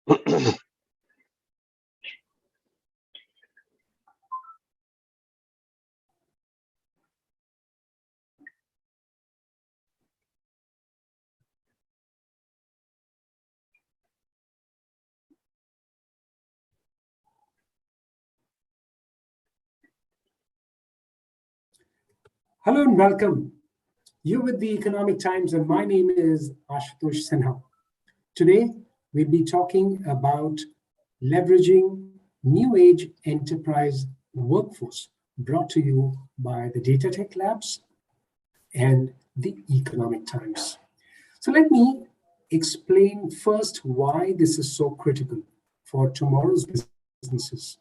Hello and welcome. You're with the Economic Times, and my name is Ashutosh Sinha. Today, we'll be talking about leveraging new age enterprise workforce, brought to you by the DataTech Labs and the Economic Times. So let me explain first why this is so critical for tomorrow's businesses.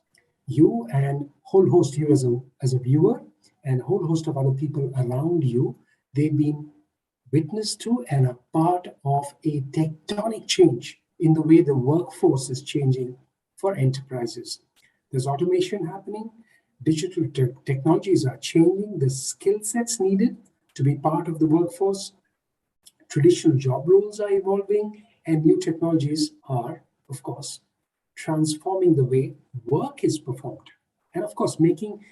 You and whole host you as a viewer and whole host of other people around you, they've been witness to and a part of a tectonic change in the way the workforce is changing for enterprises. There's automation happening, digital technologies are changing, the skill sets needed to be part of the workforce, traditional job roles are evolving, and new technologies are, of course, transforming the way work is performed. And of course, making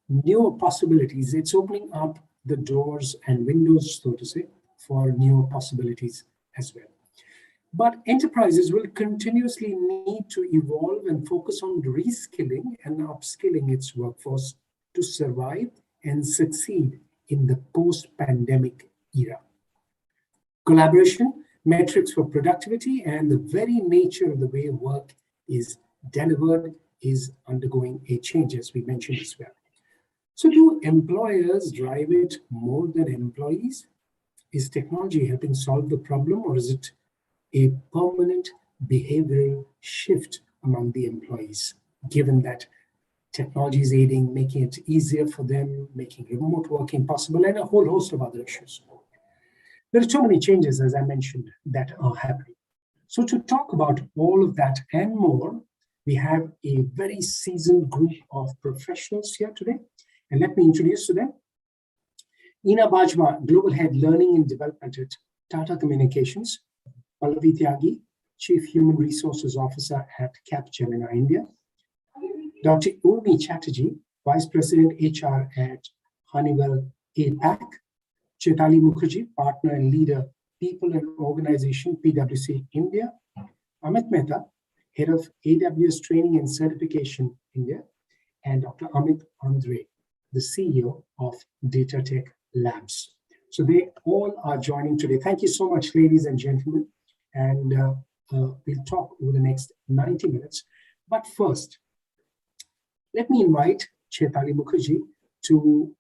newer possibilities. It's opening up the doors and windows, so to say, for newer possibilities as well. But enterprises will continuously need to evolve and focus on reskilling and upskilling its workforce to survive and succeed in the post-pandemic era. Collaboration, metrics for productivity, and the very nature of the way work is delivered is undergoing a change, as we mentioned as well. So do employers drive it more than employees? Is technology helping solve the problem, or is it a permanent behavioral shift among the employees, given that technology is aiding, making it easier for them, making remote working possible, and a whole host of other issues? There are so many changes, as I mentioned, that are happening. So to talk about all of that and more, we have a very seasoned group of professionals here today. And let me introduce to them. Ina Bajwa, Global Head Learning and Development at Tata Communications. Pallavi Tyagi, Chief Human Resources Officer at Capgemini India. Dr. Urmi Chatterjee, Vice President HR at Honeywell APAC. Chaitali Mukherjee, Partner and Leader, People and Organization, PwC India. Amit Mehta, Head of AWS Training and Certification, India. And Dr. Amit Andre, the CEO of DataTech Labs. So they all are joining today. Thank you so much, ladies and gentlemen. And we'll talk over the next 90 minutes. But first, let me invite Chaitali Mukherjee to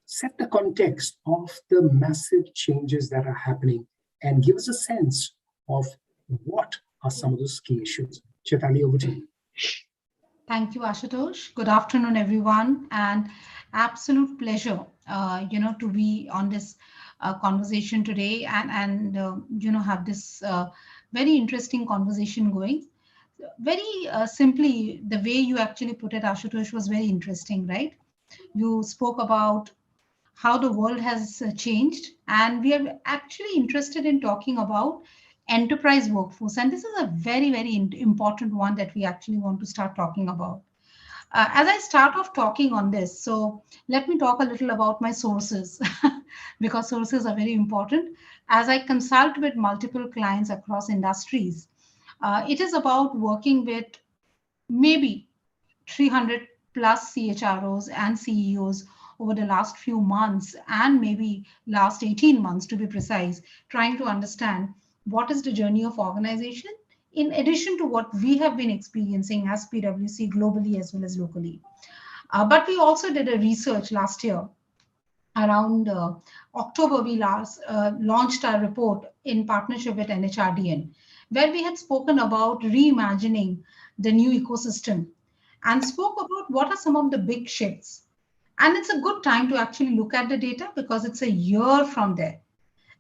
set the context of the massive changes that are happening and give us a sense of what are some of those key issues. Chaitali, over to you. Thank you, Ashutosh. Good afternoon, everyone, and absolute pleasure, to be on this conversation today and have this very interesting conversation going. Very simply, the way you actually put it, Ashutosh, was very interesting, right? You spoke about how the world has changed, and we are actually interested in talking about enterprise workforce. And this is a very, very important one that we actually want to start talking about. As I start off talking on this, so let me talk a little about my sources because sources are very important. As I consult with multiple clients across industries, it is about working with maybe 300 plus CHROs and CEOs over the last few months and maybe last 18 months to be precise, trying to understand what is the journey of organization in addition to what we have been experiencing as PwC globally as well as locally. But we also did a research last year. Around October, we last launched our report in partnership with NHRDN, where we had spoken about reimagining the new ecosystem and spoke about what are some of the big shifts. And it's a good time to actually look at the data because it's a year from there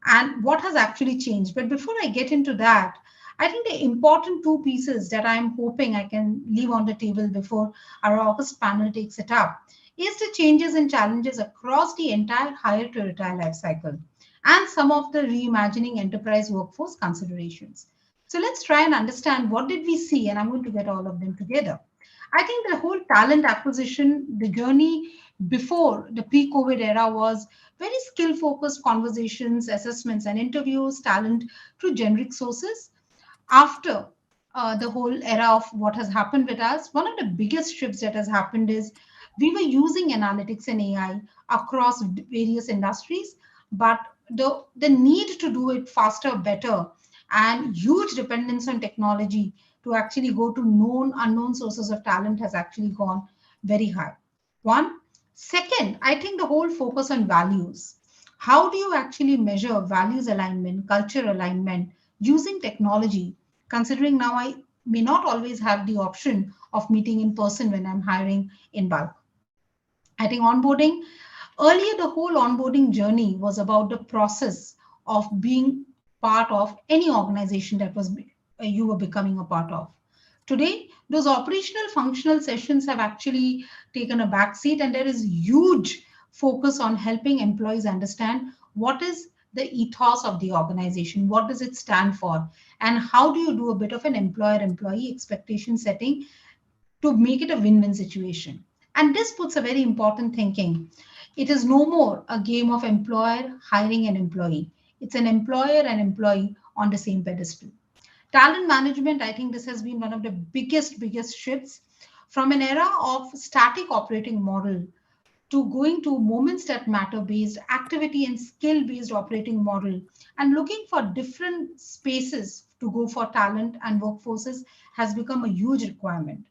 and what has actually changed. But before I get into that, I think the important two pieces that I'm hoping I can leave on the table before our August panel takes it up is the changes and challenges across the entire hire to retire life cycle and some of the reimagining enterprise workforce considerations. So let's try and understand what did we see, and I'm going to get all of them together. I think the whole talent acquisition, the journey before the pre-COVID era was very skill-focused conversations, assessments, and interviews, talent through generic sources. After the whole era of what has happened with us, one of the biggest shifts that has happened is we were using analytics and AI across various industries, but the need to do it faster, better, and huge dependence on technology to actually go to known, unknown sources of talent has actually gone very high. One. Second, I think the whole focus on values. How do you actually measure values alignment, culture alignment using technology? Considering now I may not always have the option of meeting in person when I'm hiring in bulk. I think onboarding, earlier the whole onboarding journey was about the process of being part of any organization that was you were becoming a part of. Today, those operational functional sessions have actually taken a backseat, and there is huge focus on helping employees understand what is the ethos of the organization, what does it stand for, and how do you do a bit of an employer-employee expectation setting to make it a win-win situation. And this puts a very important thinking. It is no more a game of employer hiring an employee. It's an employer and employee on the same pedestal. Talent management, I think this has been one of the biggest shifts from an era of static operating model to going to moments that matter based activity and skill based operating model, and looking for different spaces to go for talent and workforces has become a huge requirement.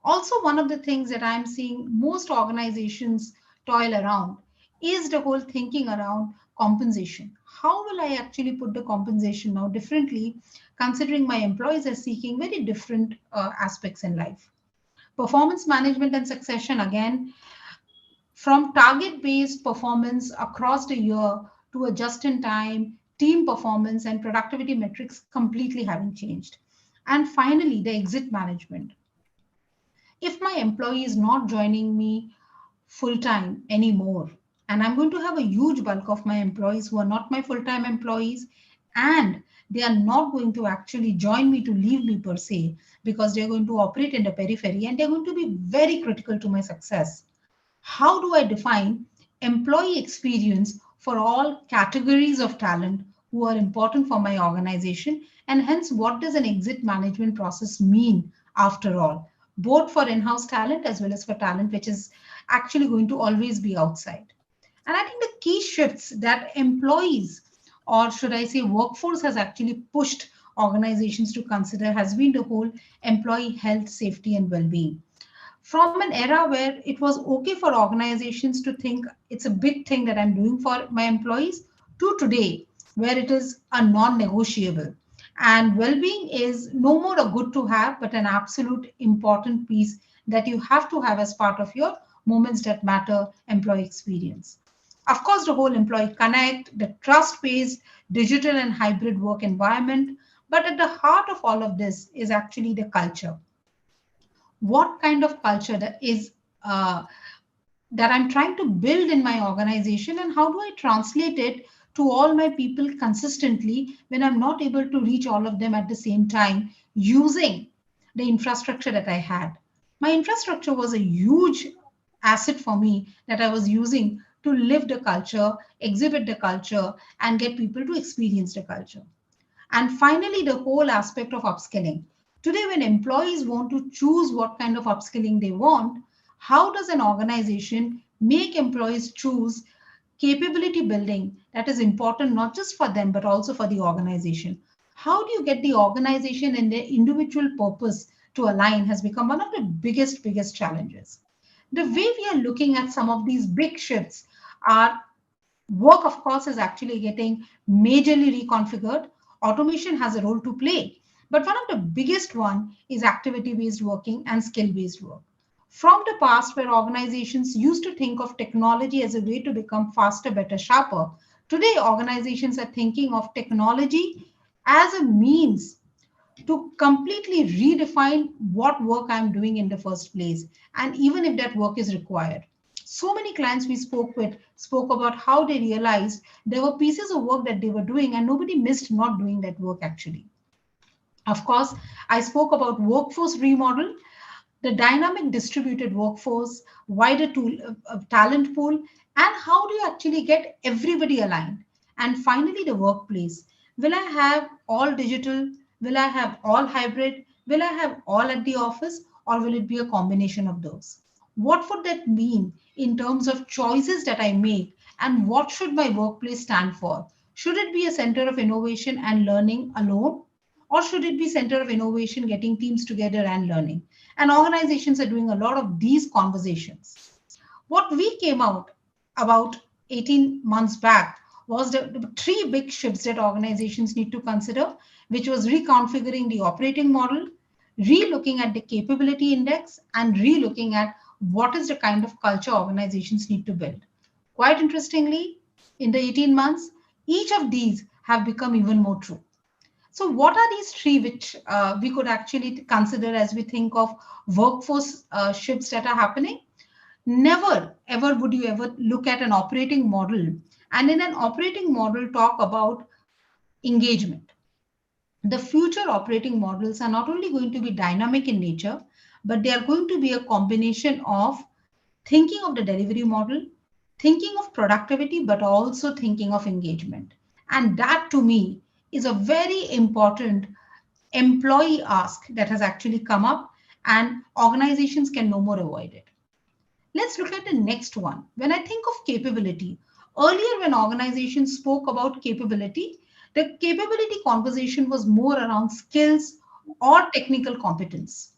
Also, one of the things that I'm seeing most organizations toil around is the whole thinking around compensation. How will I actually put the compensation now differently, considering my employees are seeking very different aspects in life? Performance management and succession, again, from target based performance across the year to a just in time team performance and productivity metrics completely having changed. And finally, the exit management. If my employee is not joining me full time anymore, and I'm going to have a huge bulk of my employees who are not my full time employees, and they are not going to actually join me to leave me per se, because they're going to operate in the periphery and they're going to be very critical to my success. How do I define employee experience for all categories of talent who are important for my organization? And hence, what does an exit management process mean after all, both for in house talent as well as for talent which is actually going to always be outside? And I think the key shifts that employees, or should I say workforce, has actually pushed organizations to consider has been the whole employee health, safety, and well being. From an era where it was okay for organizations to think it's a big thing that I'm doing for my employees, to today where it is a non-negotiable. And well-being is no more a good to have, but an absolute important piece that you have to have as part of your moments that matter employee experience. Of course, the whole employee connect, the trust-based digital and hybrid work environment. But at the heart of all of this is actually the culture. What kind of culture uh, that I'm trying to build in my organization, and how do I translate it to all my people consistently when I'm not able to reach all of them at the same time using the infrastructure that I had. My infrastructure was a huge asset for me that I was using to live the culture, exhibit the culture, and get people to experience the culture. And finally, the whole aspect of upskilling. Today, when employees want to choose what kind of upskilling they want, how does an organization make employees choose capability building that is important not just for them, but also for the organization? How do you get the organization and their individual purpose to align has become one of the biggest challenges. The way we are looking at some of these big shifts are work, of course, is actually getting majorly reconfigured. Automation has a role to play. But one of the biggest one is activity-based working and skill-based work. From the past, where organizations used to think of technology as a way to become faster, better, sharper, today organizations are thinking of technology as a means to completely redefine what work I'm doing in the first place, and even if that work is required. So many clients we spoke with spoke about how they realized there were pieces of work that they were doing and nobody missed not doing that work actually. Of course, I spoke about workforce remodel, the dynamic distributed workforce, wider tool, talent pool, and how do you actually get everybody aligned? And finally, the workplace. Will I have all digital? Will I have all hybrid? Will I have all at the office? Or will it be a combination of those? What would that mean in terms of choices that I make? And what should my workplace stand for? Should it be a center of innovation and learning alone? Or should it be center of innovation, getting teams together and learning? And organizations are doing a lot of these conversations. What we came out about 18 months back was the three big shifts that organizations need to consider, which was reconfiguring the operating model, re-looking at the capability index, and re-looking at what is the kind of culture organizations need to build. Quite interestingly, in the 18 months, each of these have become even more true. So, what are these three which we could actually consider as we think of workforce shifts that are happening? Never ever would you ever look at an operating model and in an operating model talk about engagement. The future operating models are not only going to be dynamic in nature, but they are going to be a combination of thinking of the delivery model, thinking of productivity, but also thinking of engagement. And that to me is a very important employee ask that has actually come up, and organizations can no more avoid it. Let's look at the next one. When I think of capability, earlier when organizations spoke about capability, the capability conversation was more around skills or technical competence.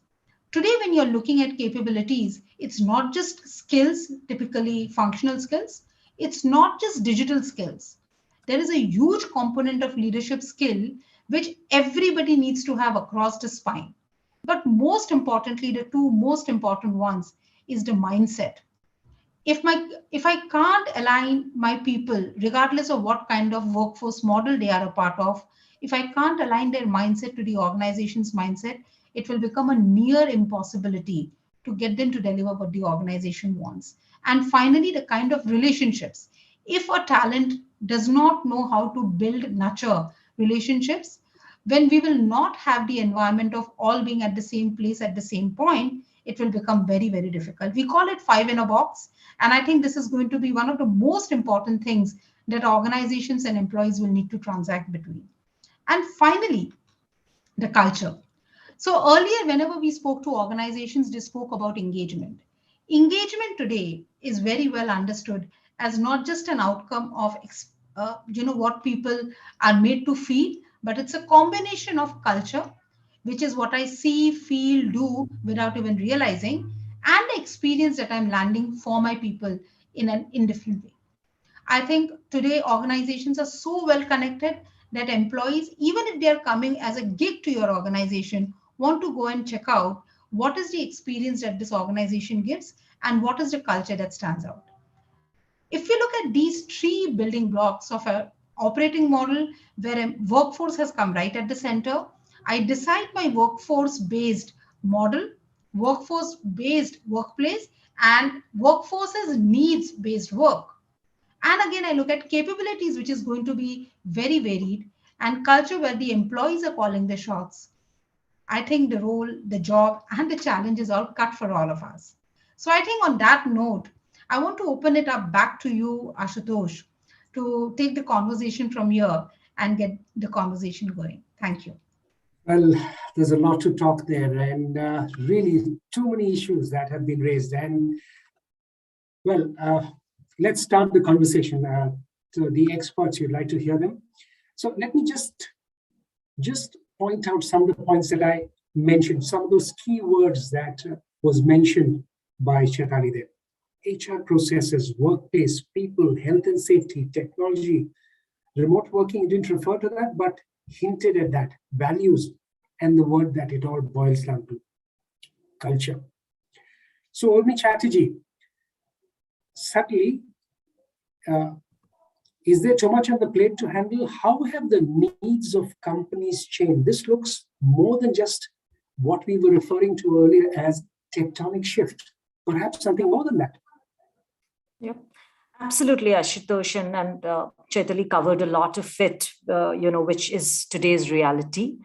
Today, when you're looking at capabilities, it's not just skills, typically functional skills, it's not just digital skills. There is a huge component of leadership skill which everybody needs to have across the spine. But most importantly, the two most important ones is the mindset. If I can't align my people, regardless of what kind of workforce model they are a part of, if I can't align their mindset to the organization's mindset, it will become a near impossibility to get them to deliver what the organization wants. And finally, the kind of relationships. If a talent does not know how to build, nurture relationships, when we will not have the environment of all being at the same place at the same point, it will become very, very difficult. We call it five in a box. And I think this is going to be one of the most important things that organizations and employees will need to transact between. And finally, the culture. So earlier, whenever we spoke to organizations, they spoke about engagement. Engagement today is very well understood as not just an outcome of what people are made to feel, but it's a combination of culture, which is what I see, feel, do without even realizing, and the experience that I'm landing for my people in an indifferent way. I think today organizations are so well connected that employees, even if they're coming as a gig to your organization, want to go and check out what is the experience that this organization gives and what is the culture that stands out. If we look at these three building blocks of an operating model where a workforce has come right at the center, I decide my workforce based model, workforce based workplace, and workforce's needs based work. And again, I look at capabilities, which is going to be very varied, and culture where the employees are calling the shots. I think the role, the job, and the challenge is all cut for all of us. So I think on that note, I want to open it up back to you, Ashutosh, to take the conversation from here and get the conversation going. Thank you. Well, there's a lot to talk there, and really too many issues that have been raised. And well, let's start the conversation. To the experts, you'd like to hear them. So let me just point out some of the points that I mentioned, some of those key words that was mentioned by Shetali there. HR processes, workplace, people, health and safety, technology, remote working, didn't refer to that, but hinted at that, values, and the word that it all boils down to, culture. So Urmi Chatterjee, subtly, is there too much on the plate to handle? How have the needs of companies changed? This looks more than just what we were referring to earlier as tectonic shift, perhaps something more than that. Yep. Absolutely, Ashutosh, and Chaitali covered a lot of it, which is today's reality.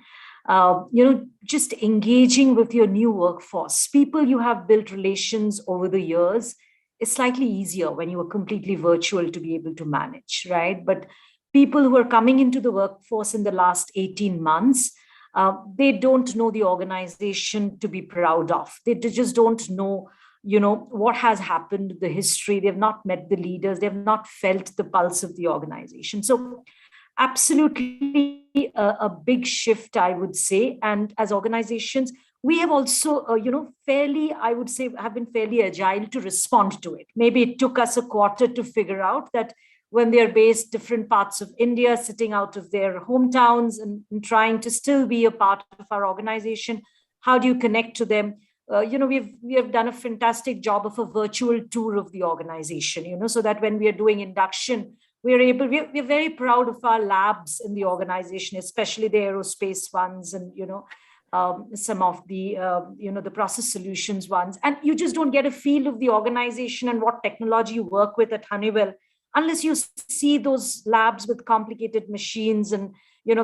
just engaging with your new workforce. People you have built relations over the years, it's slightly easier when you are completely virtual to be able to manage, right? But people who are coming into the workforce in the last 18 months, they don't know the organization to be proud of. They just don't know, what has happened, the history. They've not met the leaders. They've not felt the pulse of the organization. So absolutely a big shift, I would say. And as organizations, we have also, fairly, I would say, have been fairly agile to respond to it. Maybe it took us a quarter to figure out that when they're based different parts of India, sitting out of their hometowns and trying to still be a part of our organization, how do you connect to them? We have done a fantastic job of a virtual tour of the organization, so that when we are doing induction, we're very proud of our labs in the organization, especially the aerospace ones and, some of the, the process solutions ones. And you just don't get a feel of the organization and what technology you work with at Honeywell unless you see those labs with complicated machines and,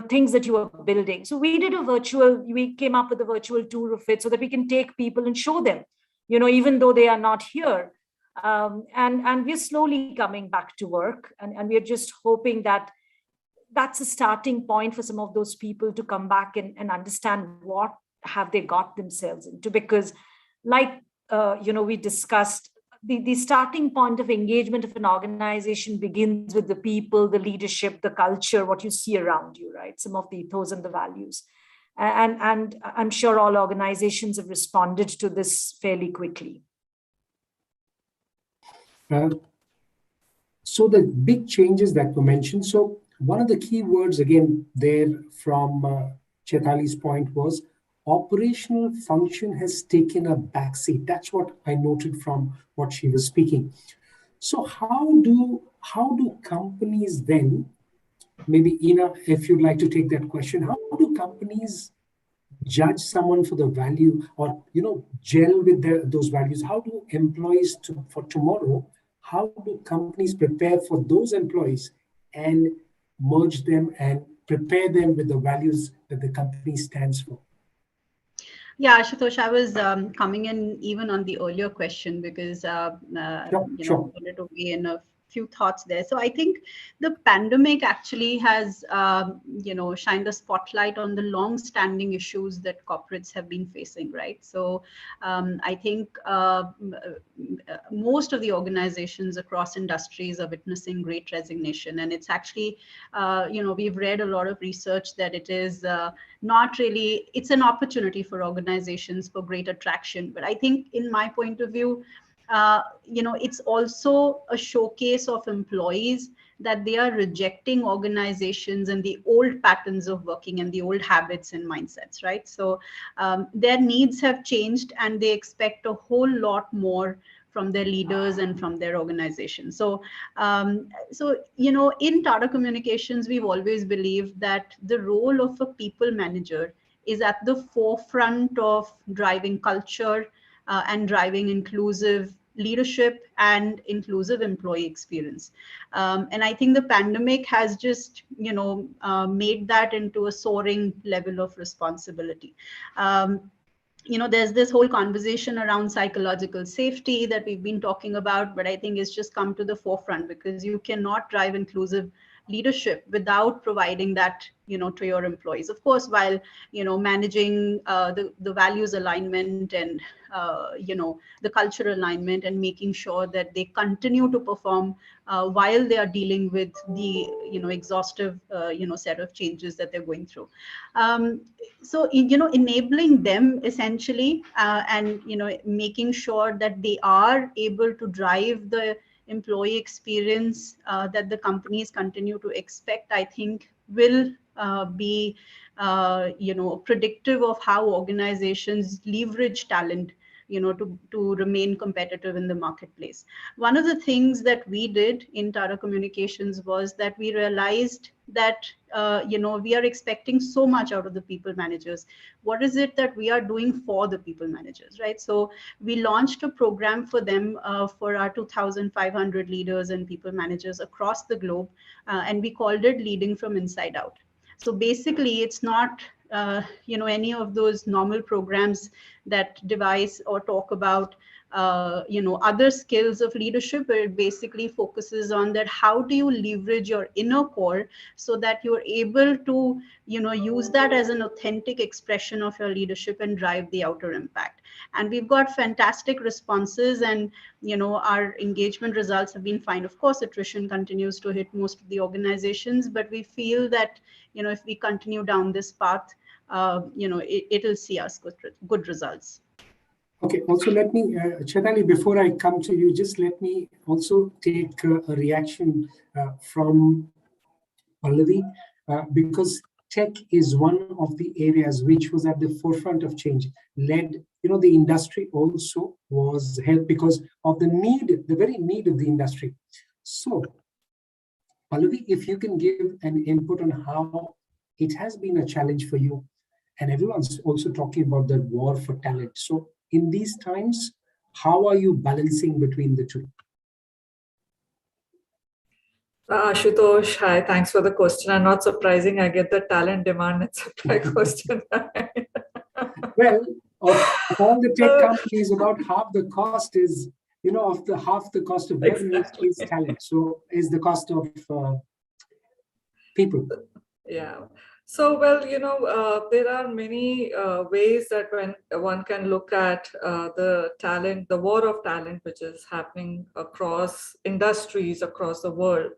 things that you are building. So we came up with a virtual tour of it so that we can take people and show them, even though they are not here. And we're slowly coming back to work, and we're just hoping that that's a starting point for some of those people to come back and understand what have they got themselves into. Because like, we discussed, the starting point of engagement of an organization begins with the people, the leadership, the culture, what you see around you, right? Some of the ethos and the values. And I'm sure all organizations have responded to this fairly quickly. So the big changes that were mentioned. So one of the key words again there from Chaitali's point was operational function has taken a backseat. That's what I noted from what she was speaking. So how do companies then, maybe Ina, if you'd like to take that question, how do companies judge someone for the value or gel with those values? How do employees for tomorrow, how do companies prepare for those employees and merge them and prepare them with the values that the company stands for? Yeah, Ashutosh, I was coming in even on the earlier question because Sure. I wanted to weigh in a few thoughts there. So I think the pandemic actually has shined a spotlight on the long-standing issues that corporates have been facing, right? So I think most of the organizations across industries are witnessing great resignation, and it's actually we've read a lot of research that it is not really, it's an opportunity for organizations for greater traction. But I think in my point of view, it's also a showcase of employees that they are rejecting organizations and the old patterns of working and the old habits and mindsets, right? So their needs have changed and they expect a whole lot more from their leaders and from their organization. So, in Tata Communications, we've always believed that the role of a people manager is at the forefront of driving culture and driving inclusive leadership and inclusive employee experience. And I think the pandemic has just, made that into a soaring level of responsibility. There's this whole conversation around psychological safety that we've been talking about, but I think it's just come to the forefront because you cannot drive inclusive leadership without providing that to your employees, of course, while managing the values alignment and the cultural alignment and making sure that they continue to perform while they are dealing with the exhaustive set of changes that they're going through. So enabling them essentially and making sure that they are able to drive the employee experience that the companies continue to expect, I think will be predictive of how organizations leverage talent to remain competitive in the marketplace. One of the things that we did in Tata Communications was that we realized that we are expecting so much out of the people managers. What is it that we are doing for the people managers, right? So we launched a program for them for our 2,500 leaders and people managers across the globe, and we called it Leading from Inside Out. So basically, it's not any of those normal programs that devise or talk about other skills of leadership, where it basically focuses on that how do you leverage your inner core so that you're able to use that as an authentic expression of your leadership and drive the outer impact. And we've got fantastic responses, and our engagement results have been fine. Of course, attrition continues to hit most of the organizations, but we feel that if we continue down this path, it'll see us good results. Okay, also let me, Chaitanya, before I come to you, just let me also take a reaction from Pallavi, because tech is one of the areas which was at the forefront of change, led, the industry also was helped because of the need, the very need of the industry. So, Pallavi, if you can give an input on how it has been a challenge for you, and everyone's also talking about the war for talent. So, in these times, how are you balancing between the two? Ashutosh, hi, thanks for the question. And not surprising, I get the talent demand and supply question. Well, of all the tech companies, about half the cost is, of the half the cost of revenue is talent. So is the cost of people. Yeah. So, well, there are many ways that one can look at the war of talent, which is happening across industries, across the world,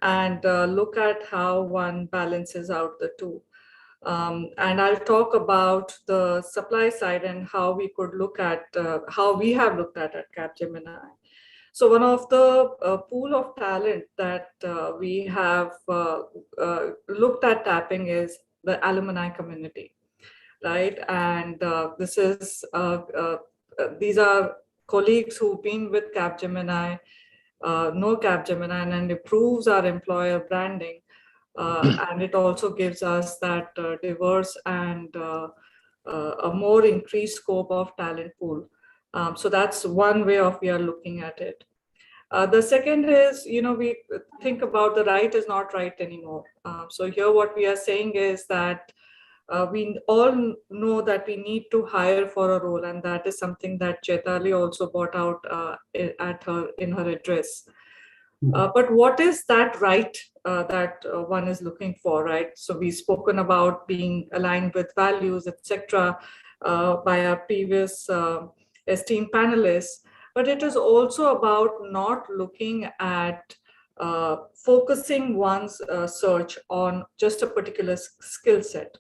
and look at how one balances out the two. And I'll talk about the supply side and how we could look at, how we have looked at Capgemini. So one of the pool of talent that we have looked at tapping is the alumni community, right? And these are colleagues who've been with Capgemini, know Capgemini, and it improves our employer branding. And it also gives us that diverse and a more increased scope of talent pool. So that's one way of we are looking at it. The second is, we think about the right is not right anymore. So here what we are saying is that we all know that we need to hire for a role, and that is something that Chaitali also brought out in her address. But what is that right that one is looking for, right? So we've spoken about being aligned with values, etc., by our previous esteemed panelists. But it is also about not looking at focusing one's search on just a particular skill set.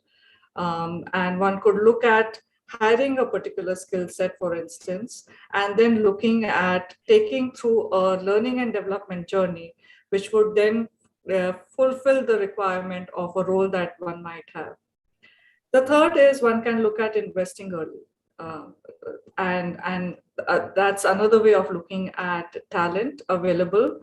And one could look at hiring a particular skill set, for instance, and then looking at taking through a learning and development journey, which would then fulfill the requirement of a role that one might have. The third is one can look at investing early. And that's another way of looking at talent available,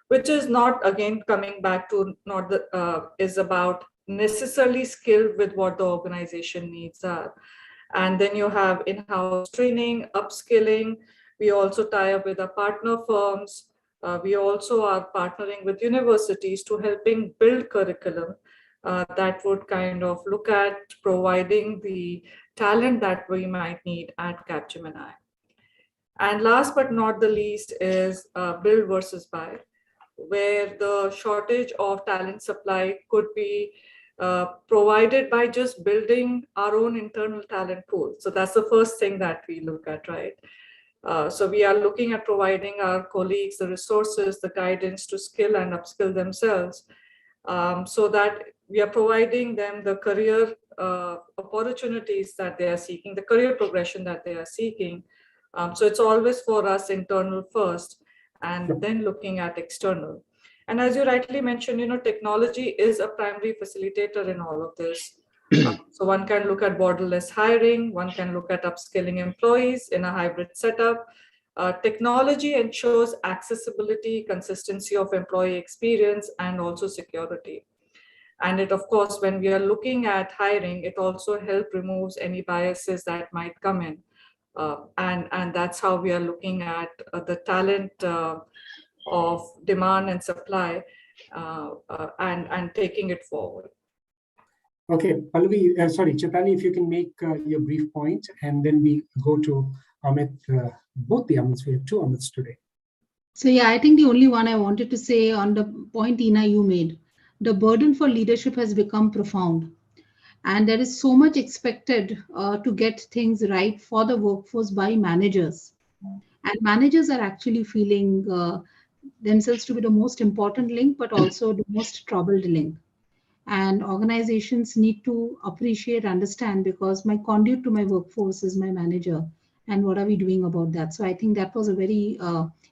which is not, again, coming back to not the, is about necessarily skilled with what the organization needs are. And then you have in-house training, upskilling. We also tie up with our partner firms. We also are partnering with universities to helping build curriculum that would kind of look at providing the talent that we might need at Capgemini. And last but not the least is build versus buy, where the shortage of talent supply could be provided by just building our own internal talent pool. So that's the first thing that we look at, right? So we are looking at providing our colleagues the resources, the guidance to skill and upskill themselves, so that we are providing them the career opportunities that they are seeking, the career progression that they are seeking. So it's always for us internal first, and then looking at external. And as you rightly mentioned, technology is a primary facilitator in all of this. So one can look at borderless hiring, one can look at upskilling employees in a hybrid setup. Technology ensures accessibility, consistency of employee experience, and also security. And it, of course, when we are looking at hiring, it also helps removes any biases that might come in. And that's how we are looking at the talent of demand and supply and taking it forward. Okay, Pallavi, sorry, Chaitanya, if you can make your brief point, and then we go to Amit, both the Amits. We have two Amits today. So yeah, I think the only one I wanted to say on the point, Ina, you made, the burden for leadership has become profound. And there is so much expected to get things right for the workforce by managers. And managers are actually feeling themselves to be the most important link, but also the most troubled link. And organizations need to appreciate, understand, because my conduit to my workforce is my manager. And what are we doing about that? So I think that was a very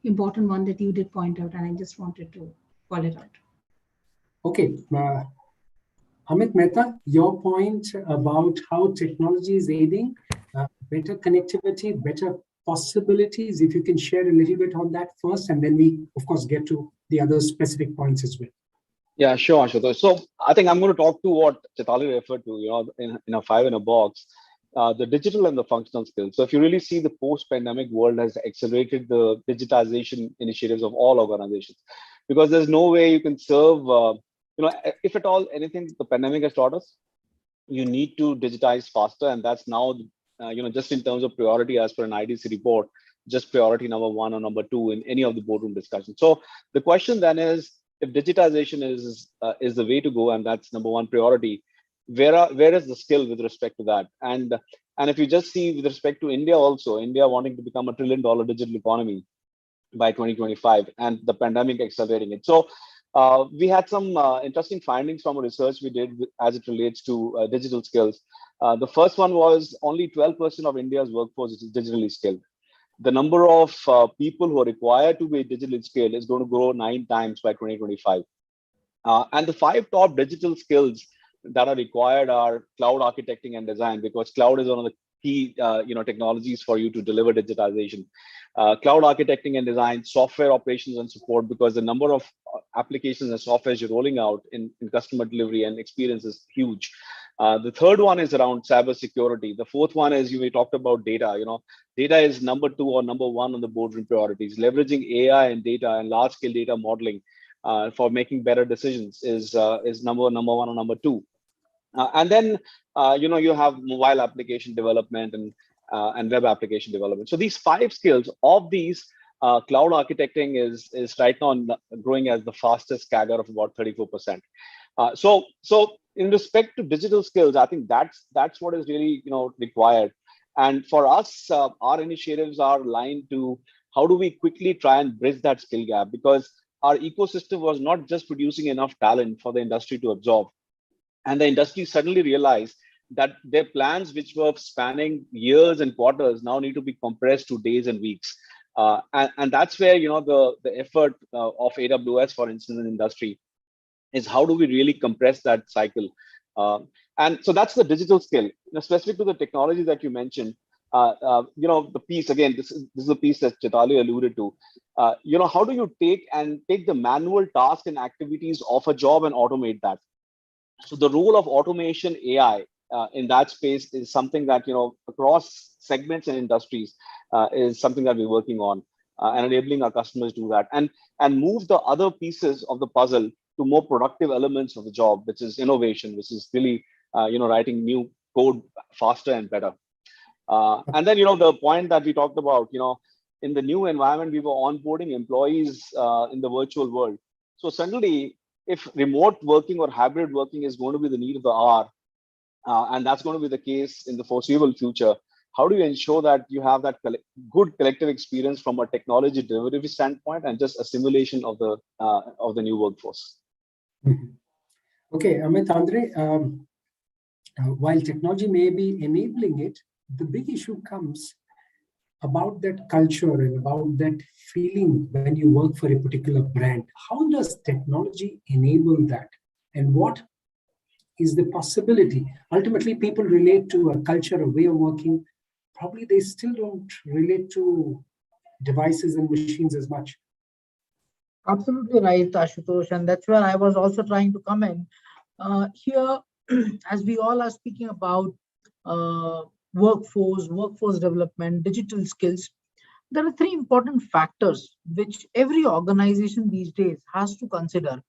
important one that you did point out, and I just wanted to call it out. Okay, Amit Mehta, your point about how technology is aiding better connectivity, better possibilities. If you can share a little bit on that first, and then we, of course, get to the other specific points as well. Yeah, sure, Ashutosh. So I think I'm going to talk to what Chaitanya referred to, in a five in a box, the digital and the functional skills. So if you really see, the post-pandemic world has accelerated the digitization initiatives of all organizations, because there's no way you can serve, if at all anything the pandemic has taught us, you need to digitize faster. And that's now, just in terms of priority as per an IDC report, just priority number one or number two in any of the boardroom discussions. So the question then is, if digitization is the way to go, and that's number one priority, where is the skill with respect to that? And if you just see with respect to India also, India wanting to become $1 trillion digital economy by 2025, and the pandemic accelerating it. So we had some interesting findings from a research we did as it relates to digital skills. The first one was only 12% of India's workforce is digitally skilled. The number of people who are required to be digitally skilled is going to grow 9 times by 2025. And the 5 top digital skills that are required are cloud architecting and design, because cloud is one of the key technologies for you to deliver digitization. Cloud architecting and design, software operations and support, because the number of applications and softwares you're rolling out in customer delivery and experience is huge. The third one is around cyber security. The fourth one is, we talked about data. Data is number 2 or number 1 on the boardroom priorities. Leveraging AI and data and large scale data modeling for making better decisions is number 1 or number 2. And then you have mobile application development and web application development. So these 5 skills, of these, cloud architecting is right now growing as the fastest CAGR of about 34%. So in respect to digital skills, I think that's what is really required. And for us, our initiatives are aligned to how do we quickly try and bridge that skill gap, because our ecosystem was not just producing enough talent for the industry to absorb. And the industry suddenly realized that their plans, which were spanning years and quarters, now need to be compressed to days and weeks. And that's where the effort of AWS, for instance, in the industry, is how do we really compress that cycle. And so that's the digital skill. Specific to the technology that you mentioned, the piece, again, this is the piece that Chaitanya alluded to. How do you take the manual tasks and activities of a job and automate that? So the role of automation AI in that space is something that, across segments and industries is something that we're working on and enabling our customers to do that, and move the other pieces of the puzzle to more productive elements of the job, which is innovation, which is really, writing new code faster and better. And then, the point that we talked about, in the new environment, we were onboarding employees in the virtual world. So suddenly, if remote working or hybrid working is going to be the need of the hour, and that's going to be the case in the foreseeable future, how do you ensure that you have that good collective experience from a technology derivative standpoint and just a simulation of the new workforce? Mm-hmm. Okay, Amit, Andre, while technology may be enabling it, the big issue comes about that culture and about that feeling when you work for a particular brand. How does technology enable that? And what is the possibility? Ultimately, people relate to a culture, a way of working. Probably they still don't relate to devices and machines as much. Absolutely right, Ashutosh. And that's where I was also trying to come in. Here, as we all are speaking about workforce development, digital skills, there are 3 important factors which every organization these days has to consider,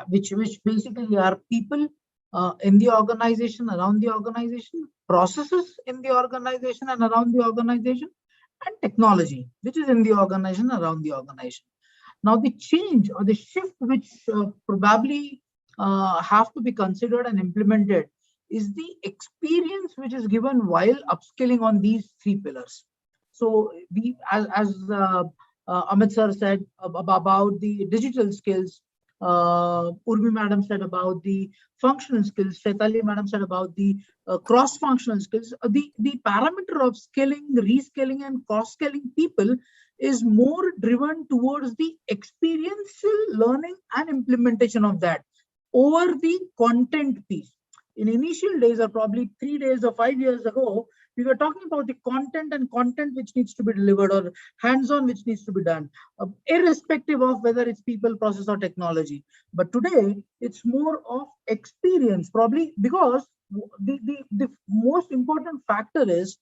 which basically are people, in the organization, around the organization, processes in the organization and around the organization, and technology, which is in the organization, around the organization. Now, the change or the shift which probably have to be considered and implemented is the experience which is given while upskilling on these three pillars. So, as Amit sir said about the digital skills, Urmi madam said about the functional skills, Shaitali madam said about the cross-functional skills. The parameter of skilling, reskilling, and cross-skilling people is more driven towards the experiential learning and implementation of that over the content piece. In initial days, or probably 3 days or 5 years ago, we were talking about the content and content which needs to be delivered, or hands-on which needs to be done, irrespective of whether it's people, process, or technology. But today, it's more of experience, probably because the most important factor is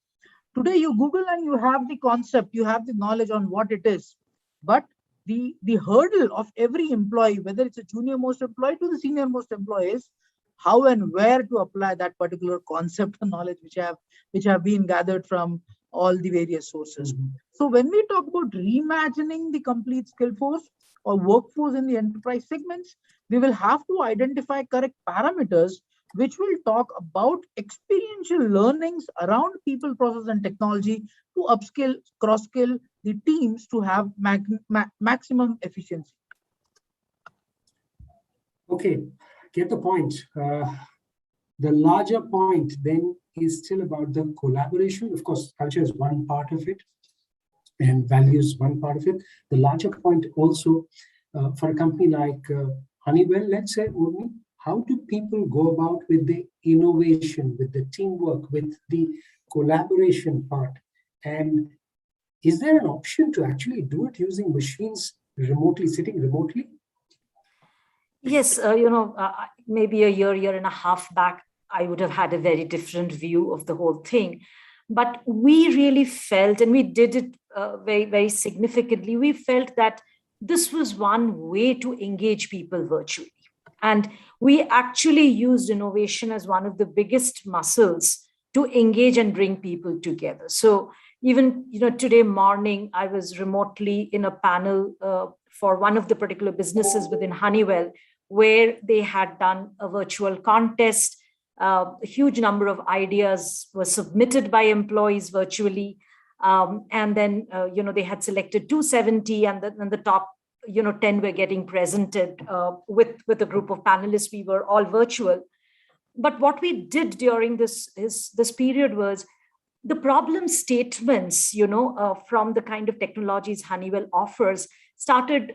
today you Google and you have the concept, you have the knowledge on what it is. But the hurdle of every employee, whether it's a junior most employee to the senior most employee, is how and where to apply that particular concept and knowledge which have been gathered from all the various sources. So when we talk about reimagining the complete skill force or workforce in the enterprise segments, we will have to identify correct parameters which will talk about experiential learnings around people, process, and technology to upskill, cross-skill the teams to have maximum efficiency. Okay, get the point. The larger point then is still about the collaboration. Of course, culture is one part of it and values one part of it. The larger point also for a company like Honeywell, let's say, Urmi, how do people go about with the innovation, with the teamwork, with the collaboration part? And is there an option to actually do it using machines remotely, sitting remotely? Yes, maybe a year and a half back, I would have had a very different view of the whole thing. But we really felt, and we did it very, very significantly, we felt that this was one way to engage people virtually. And we actually used innovation as one of the biggest muscles to engage and bring people together. So even today morning, I was remotely in a panel for one of the particular businesses within Honeywell, where they had done a virtual contest. A huge number of ideas were submitted by employees virtually. And then, they had selected 270 and the top 10 were getting presented with a group of panelists. We were all virtual. But what we did during this period was the problem statements, from the kind of technologies Honeywell offers started,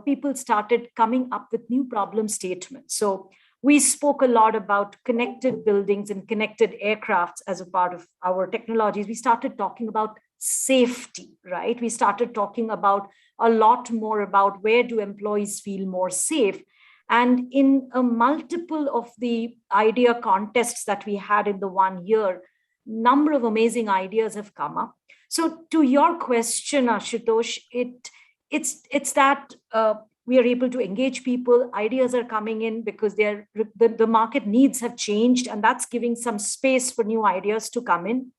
people started coming up with new problem statements. So we spoke a lot about connected buildings and connected aircrafts as a part of our technologies. We started talking about safety, right? We started talking about a lot more about where do employees feel more safe. And in a multiple of the idea contests that we had in the 1 year, number of amazing ideas have come up. So to your question, Ashutosh, it's that we are able to engage people, ideas are coming in because the market needs have changed, and that's giving some space for new ideas to come in.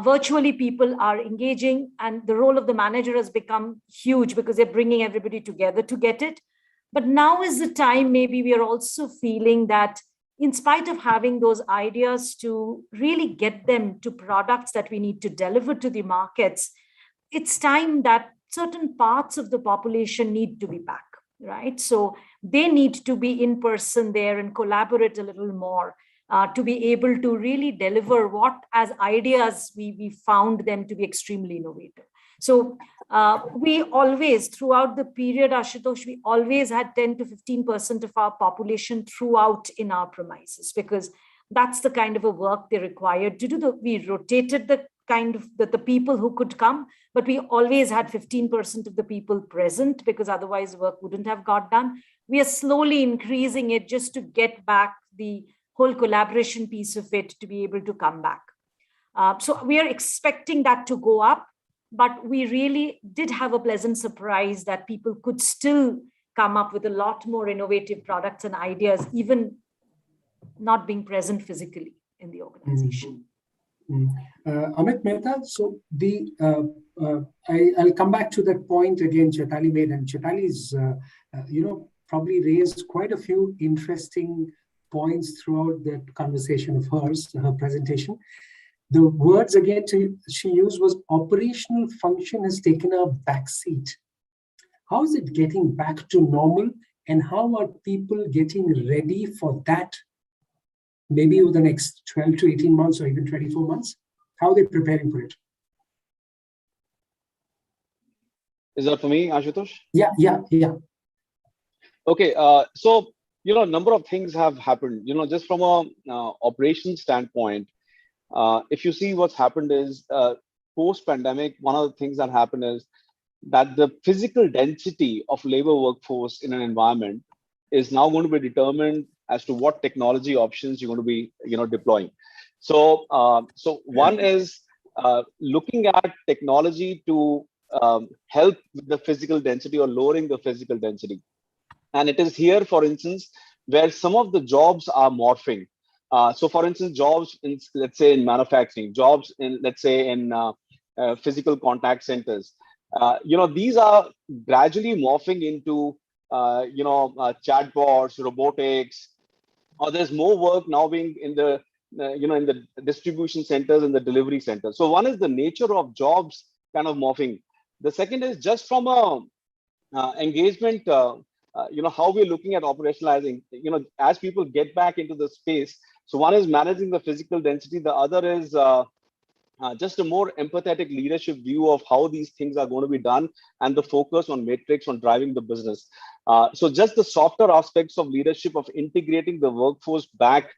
Virtually, people are engaging, and the role of the manager has become huge because they're bringing everybody together to get it. But now is the time, maybe we are also feeling that in spite of having those ideas to really get them to products that we need to deliver to the markets, it's time that certain parts of the population need to be back, right? So they need to be in person there and collaborate a little more. To be able to really deliver what as ideas we found them to be extremely innovative. So we always, throughout the period, Ashutosh, we always had 10 to 15% of our population throughout in our premises, because that's the kind of a work they required to do. We rotated the kind of the people who could come, but we always had 15% of the people present because otherwise work wouldn't have got done. We are slowly increasing it just to get back the whole collaboration piece of it to be able to come back. So we are expecting that to go up, but we really did have a pleasant surprise that people could still come up with a lot more innovative products and ideas, even not being present physically in the organization. Amit Mehta, so I'll come back to that point again Chaitali made, and Chaitali's probably raised quite a few interesting points throughout that conversation of hers, her presentation. The words again she used was operational function has taken a backseat. How is it getting back to normal, and how are people getting ready for that? Maybe over the next 12 to 18 months or even 24 months? How are they preparing for it? Is that for me, Ashutosh? Yeah. Okay, so, a number of things have happened, just from a operations standpoint. If you see what's happened is post-pandemic, one of the things that happened is that the physical density of labor workforce in an environment is now going to be determined as to what technology options you're going to be, deploying. So, one is looking at technology to help with the physical density or lowering the physical density. And it is here, for instance, where some of the jobs are morphing. So, for instance, jobs in, let's say, in manufacturing, jobs in, let's say, in physical contact centers. These are gradually morphing into, chatbots, robotics, or there's more work now being in the, in the distribution centers and the delivery centers. So one is the nature of jobs kind of morphing. The second is just from a engagement, how we're looking at operationalizing, as people get back into the space. So one is managing the physical density. The other is just a more empathetic leadership view of how these things are going to be done and the focus on metrics on driving the business. So just the softer aspects of leadership of integrating the workforce back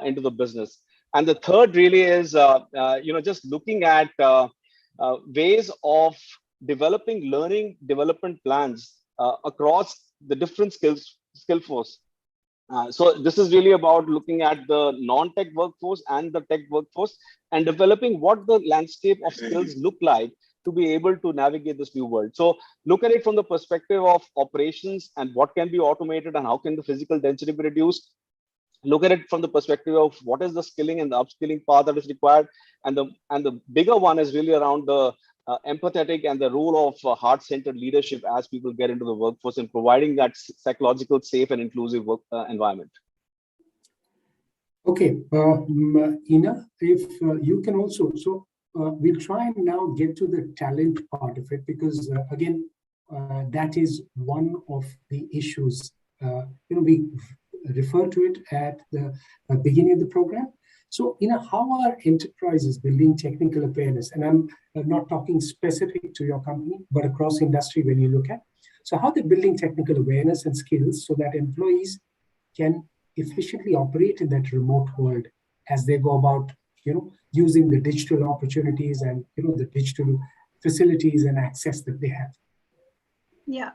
into the business. And the third really is, just looking at ways of developing learning development plans across the different skill force. So this is really about looking at the non-tech workforce and the tech workforce and developing what the landscape of skills look like to be able to navigate this new world. So look at it from the perspective of operations and what can be automated and how can the physical density be reduced. Look at it from the perspective of what is the skilling and the upskilling path that is required. And the bigger one is really around the empathetic and the role of heart-centered leadership as people get into the workforce and providing that psychological, safe and inclusive work environment. Okay, Ina, if you can also, so we'll try and now get to the talent part of it, because again, that is one of the issues. We refer to it at the beginning of the program. So, how are enterprises building technical awareness? And I'm not talking specific to your company, but across industry when you look at. So how they're building technical awareness and skills so that employees can efficiently operate in that remote world as they go about, using the digital opportunities and, the digital facilities and access that they have. Yeah,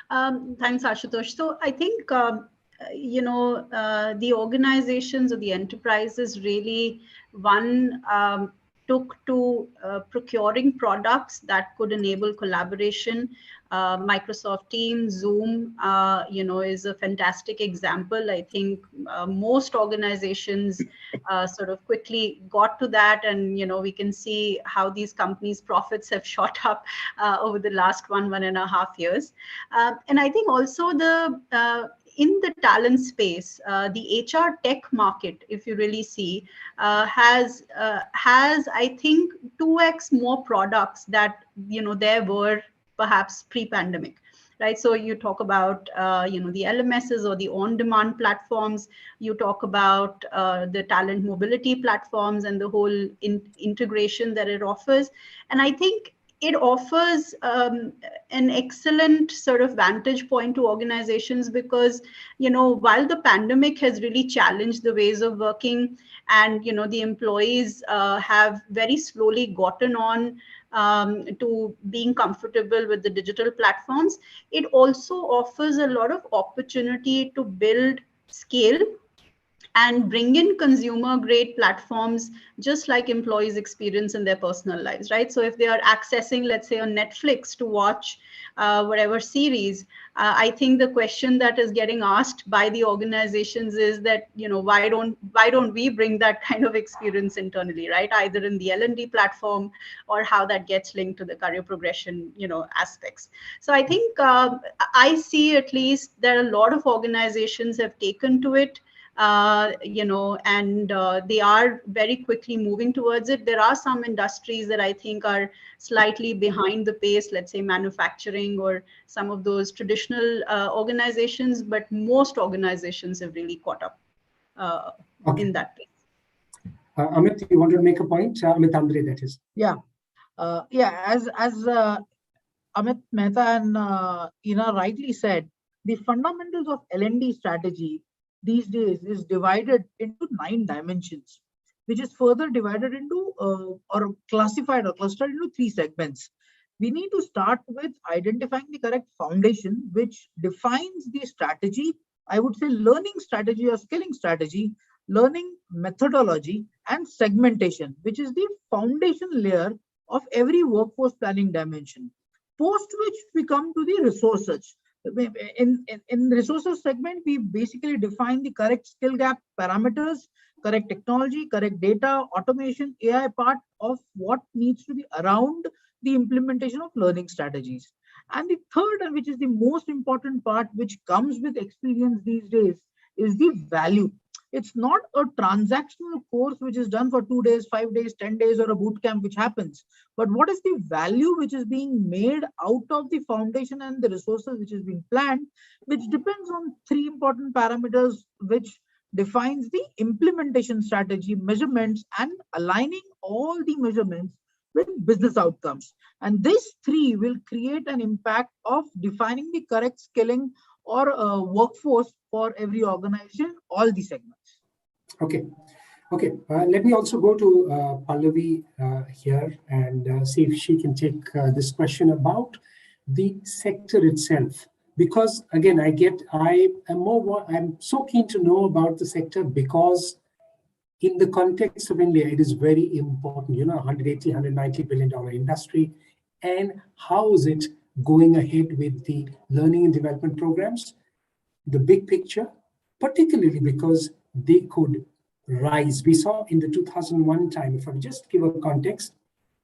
thanks, Ashutosh. So I think, the organizations or the enterprises really, one, took to procuring products that could enable collaboration. Microsoft Teams, Zoom, is a fantastic example. I think most organizations sort of quickly got to that, and we can see how these companies' profits have shot up over the last 1.5 years. And I think also in the talent space, the HR tech market, if you really see, has I think 2x more products that there were perhaps pre-pandemic, right? So you talk about the LMSs or the on-demand platforms. You talk about the talent mobility platforms and the whole integration that it offers. And I think it offers an excellent sort of vantage point to organizations because, while the pandemic has really challenged the ways of working and, the employees have very slowly gotten on to being comfortable with the digital platforms, it also offers a lot of opportunity to build scale and bring in consumer grade platforms, just like employees experience in their personal lives, right? So if they are accessing, let's say, on Netflix to watch whatever series, I think the question that is getting asked by the organizations is that, why don't we bring that kind of experience internally, right? Either in the L&D platform, or how that gets linked to the career progression, aspects. So I think I see, at least, there are a lot of organizations have taken to it, and they are very quickly moving towards it. There are some industries that I think are slightly behind the pace, let's say manufacturing or some of those traditional organizations, but most organizations have really caught up in that pace. Amit, you wanted to make a point? Amit Andre, that is. Yeah. As Amit Mehta and Ina rightly said, the fundamentals of LND strategy these days is divided into 9 dimensions, which is further divided into or classified or clustered into 3 segments. We need to start with identifying the correct foundation, which defines the strategy. I would say learning strategy or skilling strategy, learning methodology, and segmentation, which is the foundation layer of every workforce planning dimension. Post which we come to the resources. In the resources segment, we basically define the correct skill gap parameters, correct technology, correct data, automation, AI part of what needs to be around the implementation of learning strategies. And the third, and which is the most important part, which comes with experience these days, is the value. It's not a transactional course which is done for 2 days, 5 days, 10 days, or a boot camp which happens. But what is the value which is being made out of the foundation and the resources which is being planned, which depends on 3 important parameters, which defines the implementation strategy, measurements, and aligning all the measurements with business outcomes. And these 3 will create an impact of defining the correct skilling or workforce for every organization, all the segments. Okay. Let me also go to Pallavi here and see if she can take this question about the sector itself. Because again, I'm so keen to know about the sector, because in the context of India, it is very important, $180, $190 billion industry. And how is it going ahead with the learning and development programs? The big picture, particularly because they could rise. We saw in the 2001 time, if I just give a context,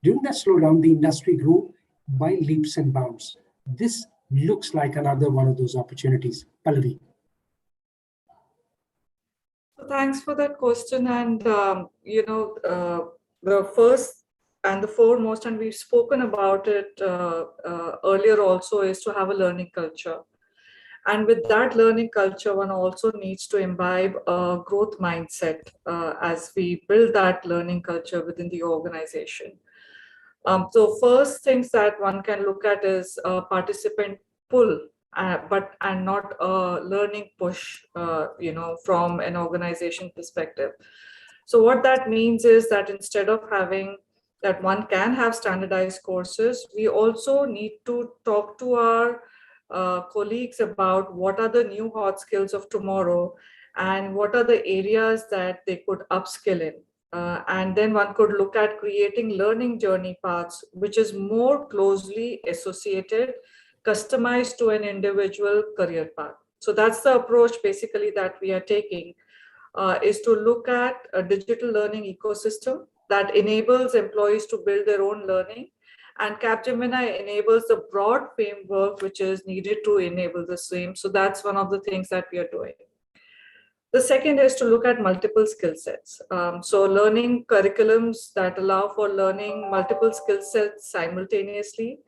during that slowdown, the industry grew by leaps and bounds. This looks like another one of those opportunities. Pallavi. Thanks for that question. And, the first and the foremost, and we've spoken about it earlier also, is to have a learning culture. And with that learning culture, one also needs to imbibe a growth mindset as we build that learning culture within the organization. So first things that one can look at is participant pull, and not a learning push, from an organization perspective. So what that means is that instead of having that one can have standardized courses, we also need to talk to our colleagues about what are the new hot skills of tomorrow and what are the areas that they could upskill in. And then one could look at creating learning journey paths, which is more closely associated, customized to an individual career path. So that's the approach basically that we are taking, is to look at a digital learning ecosystem that enables employees to build their own learning. And Capgemini enables the broad framework which is needed to enable the same. So that's one of the things that we are doing. The second is to look at multiple skill sets. So learning curriculums that allow for learning multiple skill sets simultaneously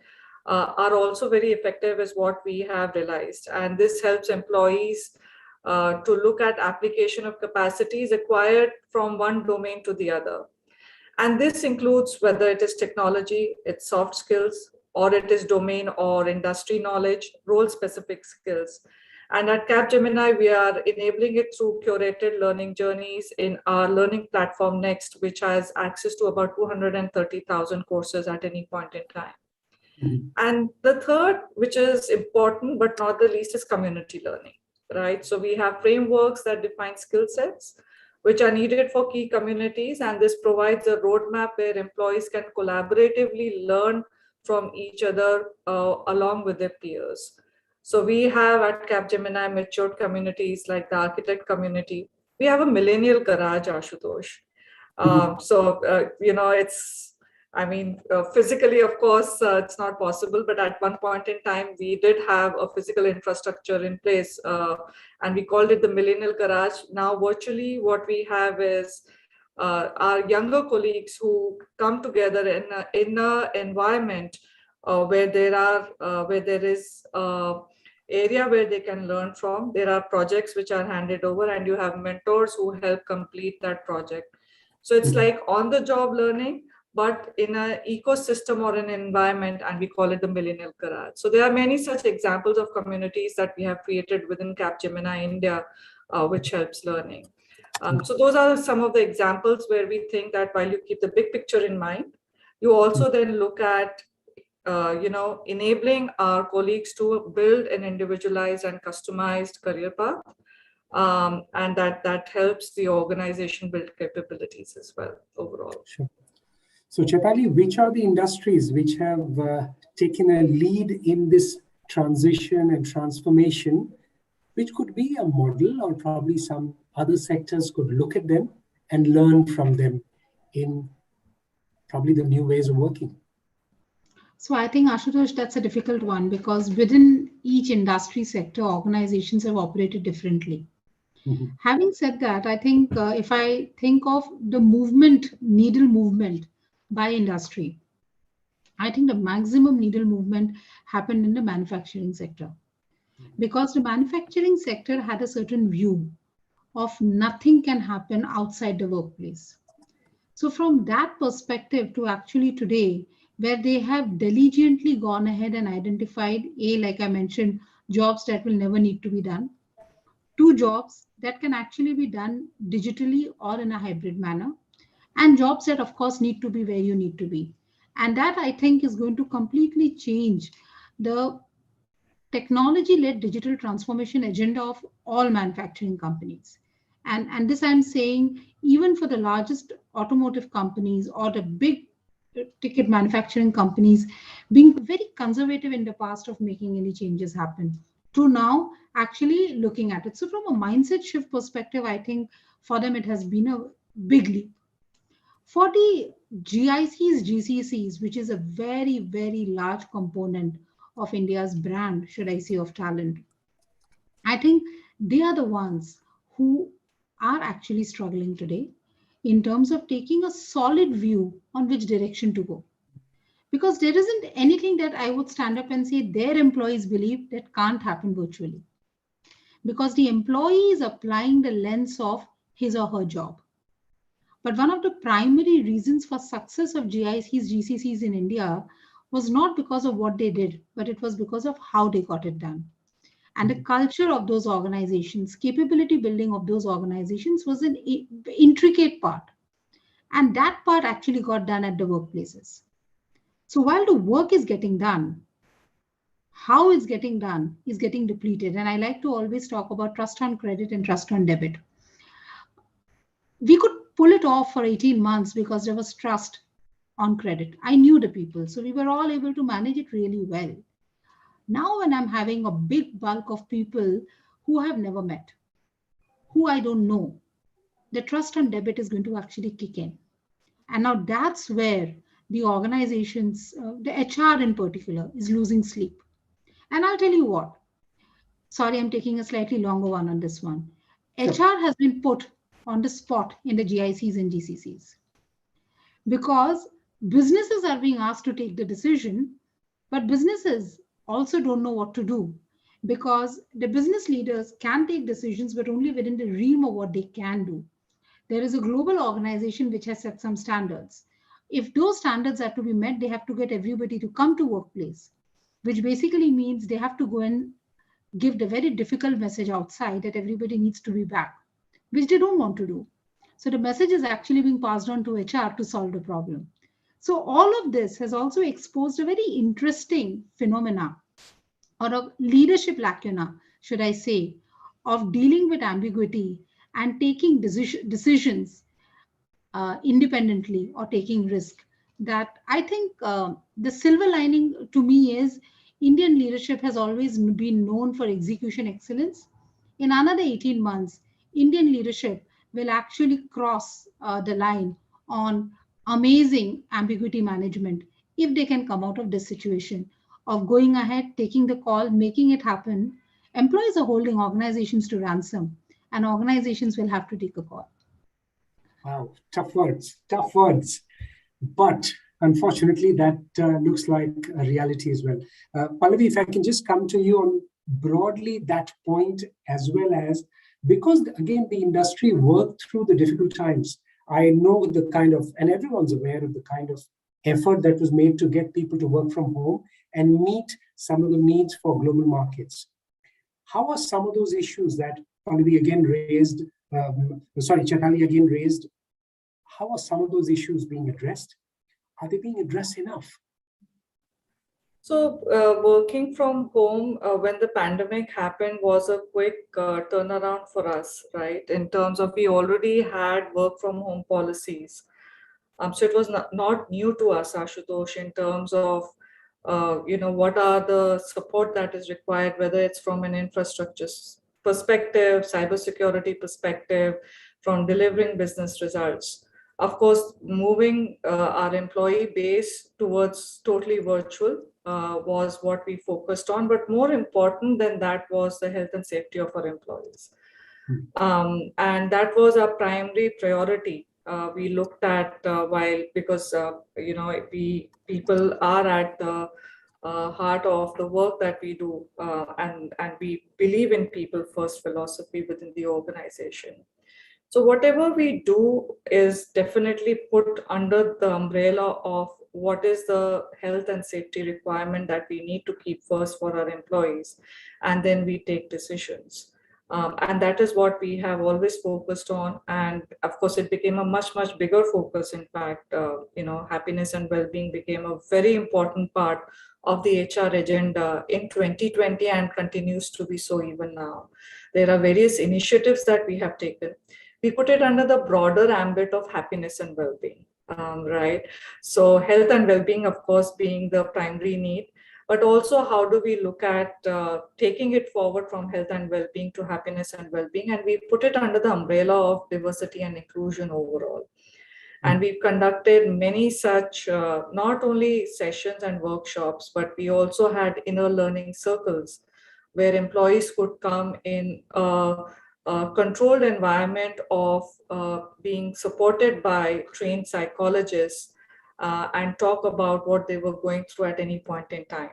are also very effective, is what we have realized. And this helps employees to look at application of capacities acquired from one domain to the other. And this includes whether it is technology, it's soft skills, or it is domain or industry knowledge, role-specific skills. And at Capgemini, we are enabling it through curated learning journeys in our learning platform Next, which has access to about 230,000 courses at any point in time. Mm-hmm. And the third, which is important but not the least, is community learning, right? So we have frameworks that define skill sets, which are needed for key communities. And this provides a roadmap where employees can collaboratively learn from each other along with their peers. So we have at Capgemini matured communities like the architect community. We have a millennial garage, Ashutosh. Physically, of course, it's not possible, but at one point in time, we did have a physical infrastructure in place, and we called it the Millennial Garage. Now, virtually, what we have is our younger colleagues who come together in an environment where there is area where they can learn from. There are projects which are handed over, and you have mentors who help complete that project. So it's like on-the-job learning, but in an ecosystem or an environment, and we call it the Millennial Garage. So there are many such examples of communities that we have created within Capgemini India, which helps learning. So those are some of the examples where we think that while you keep the big picture in mind, you also then look at enabling our colleagues to build an individualized and customized career path. And that helps the organization build capabilities as well overall. Sure. So Chaitali, which are the industries which have taken a lead in this transition and transformation, which could be a model, or probably some other sectors could look at them and learn from them in probably the new ways of working? So I think, Ashutosh, that's a difficult one, because within each industry sector, organizations have operated differently. Mm-hmm. Having said that, I think if I think of the needle movement by industry, I think the maximum needle movement happened in the manufacturing sector, because the manufacturing sector had a certain view of nothing can happen outside the workplace. So from that perspective to actually today, where they have diligently gone ahead and identified, like I mentioned, jobs that will never need to be done, 2 jobs that can actually be done digitally or in a hybrid manner, and jobs that of course need to be where you need to be. And that, I think, is going to completely change the technology-led digital transformation agenda of all manufacturing companies. And this I'm saying even for the largest automotive companies or the big ticket manufacturing companies, being very conservative in the past of making any changes happen, to now actually looking at it. So from a mindset shift perspective, I think for them it has been a big leap. For the GICs, GCCs, which is a very, very large component of India's brand, should I say, of talent, I think they are the ones who are actually struggling today in terms of taking a solid view on which direction to go. Because there isn't anything that I would stand up and say their employees believe that can't happen virtually. Because the employee is applying the lens of his or her job. But one of the primary reasons for success of GICs, GCCs in India was not because of what they did, but it was because of how they got it done. And the culture of those organizations, capability building of those organizations was an intricate part. And that part actually got done at the workplaces. So while the work is getting done, how it's getting done is getting depleted. And I like to always talk about trust on credit and trust on debit. We could pull it off for 18 months because there was trust on credit. I knew the people, so we were all able to manage it really well. Now when I'm having a big bulk of people who I've never met, who I don't know, the trust on debit is going to actually kick in. And now that's where the organizations, the HR in particular, is losing sleep. And I'll tell you what, sorry, I'm taking a slightly longer one on this one. Sure. HR has been put on the spot in the GICs and GCCs because businesses are being asked to take the decision, but businesses also don't know what to do because the business leaders can take decisions, but only within the realm of what they can do. There is a global organization which has set some standards. If those standards are to be met, they have to get everybody to come to workplace, which basically means they have to go and give the very difficult message outside that everybody needs to be back, which they don't want to do. So the message is actually being passed on to HR to solve the problem. So all of this has also exposed a very interesting phenomena or a leadership lacuna, should I say, of dealing with ambiguity and taking decisions independently or taking risk. That I think the silver lining to me is Indian leadership has always been known for execution excellence. In another 18 months, Indian leadership will actually cross the line on amazing ambiguity management if they can come out of this situation of going ahead, taking the call, making it happen. Employees are holding organizations to ransom, and organizations will have to take a call. Wow, tough words, tough words. But unfortunately, that looks like a reality as well. Pallavi, if I can just come to you on broadly that point, as well as, because again, the industry worked through the difficult times. I know the kind of, and everyone's aware of the kind of effort that was made to get people to work from home and meet some of the needs for global markets. How are some of those issues that Pallavi again raised, Chaitali again raised, how are some of those issues being addressed? Are they being addressed enough? So working from home when the pandemic happened was a quick turnaround for us, right? In terms of we already had work from home policies. So it was not new to us, Ashutosh, in terms of what are the support that is required, whether it's from an infrastructure perspective, cybersecurity perspective, from delivering business results. Of course, moving our employee base towards totally virtual was what we focused on. But more important than that was the health and safety of our employees. And that was our primary priority. We looked at because people are at the heart of the work that we do, and we believe in people first philosophy within the organization. So whatever we do is definitely put under the umbrella of what is the health and safety requirement that we need to keep first for our employees, and then we take decisions. And that is what we have always focused on. And of course, it became a much, much bigger focus. In fact, happiness and well-being became a very important part of the HR agenda in 2020 and continues to be so even now. There are various initiatives that we have taken. We put it under the broader ambit of happiness and well-being, right? So health and well-being, of course, being the primary need, but also how do we look at taking it forward from health and well-being to happiness and well-being, and we put it under the umbrella of diversity and inclusion overall. And we've conducted many such, not only sessions and workshops, but we also had inner learning circles where employees could come in a controlled environment of being supported by trained psychologists and talk about what they were going through at any point in time.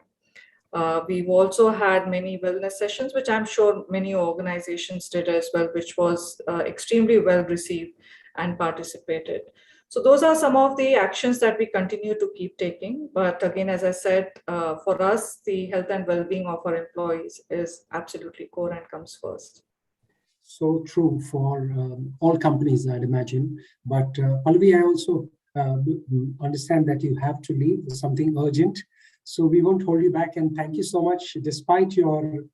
We've also had many wellness sessions, which I'm sure many organizations did as well, which was extremely well received and participated. So those are some of the actions that we continue to keep taking. But again, as I said, for us, the health and well-being of our employees is absolutely core and comes first. So true for all companies, I'd imagine. But Pallavi, I also understand that you have to leave, something urgent. So we won't hold you back. And thank you so much. Despite your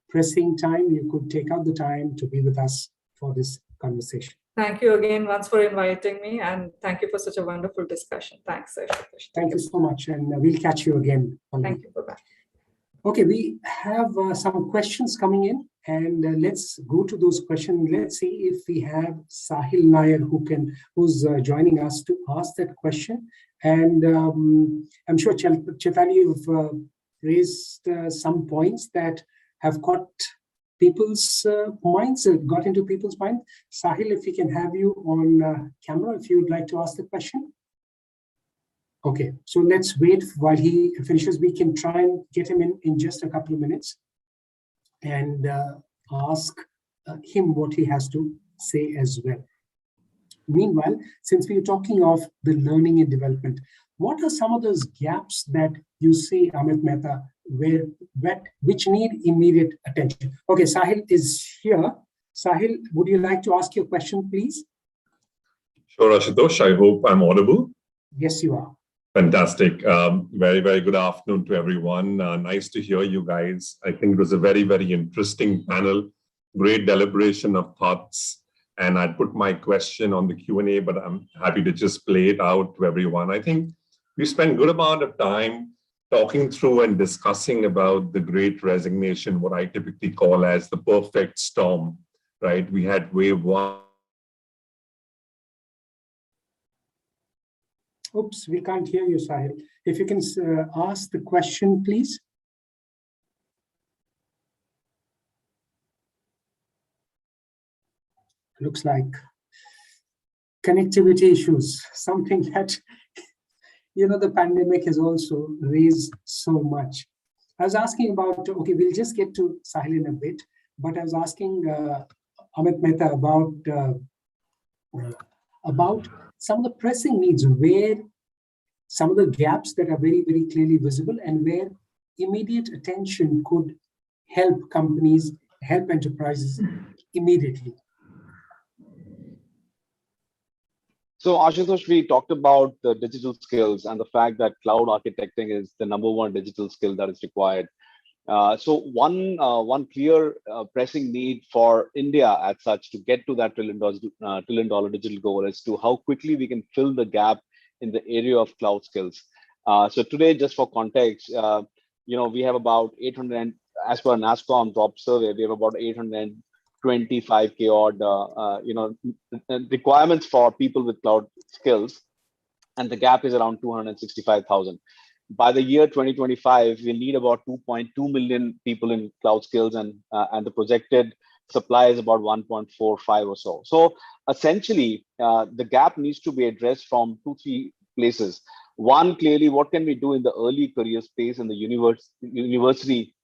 pressing time, you could take out the time to be with us for this conversation. Thank you again once for inviting me, and thank you for such a wonderful discussion. Thanks, Ashutosh. Thank you so much, and we'll catch you again. Thank you. Bye-bye. Okay, we have some questions coming in, and let's go to those questions. Let's see if we have Sahil Nair who's joining us to ask that question. And I'm sure Chaitali, you've raised some points that have got people's minds, got into people's minds. Sahil, if we can have you on camera, if you would like to ask the question. Okay, so let's wait while he finishes. We can try and get him in just a couple of minutes and ask him what he has to say as well. Meanwhile, since we're talking of the learning and development, what are some of those gaps that you see, Amit Mehta, which need immediate attention? Okay, Sahil is here. Sahil, would you like to ask your question, please? Sure, Ashutosh. I hope I'm audible. Yes, you are. Fantastic. Very, very good afternoon to everyone. Nice to hear you guys. I think it was a very, very interesting panel. Great deliberation of thoughts. and I'd put my question on the Q&A, but I'm happy to just play it out to everyone. I think we spent a good amount of time talking through and discussing about the great resignation, what I typically call as the perfect storm, right? We had wave one. Oops, we can't hear you, Sahil. If you can ask the question, please. Looks like connectivity issues, something that, the pandemic has also raised so much. I was asking about, okay, we'll just get to Sahil in a bit, but I was asking Amit Mehta about some of the pressing needs, where some of the gaps that are very, very clearly visible and where immediate attention could help companies, help enterprises immediately. So Ashutosh, we talked about the digital skills and the fact that cloud architecting is the #1 digital skill that is required. So one clear pressing need for India as such to get to that $1 trillion digital goal is to how quickly we can fill the gap in the area of cloud skills. So today, just for context, we have about 800, as per NASSCOM top survey, we have about 825K odd, requirements for people with cloud skills, and the gap is around 265,000. By the year 2025, we need about 2.2 million people in cloud skills, and the projected supply is about 1.45 or so. So essentially, the gap needs to be addressed from 2-3 places. One, clearly, what can we do in the early career space in the university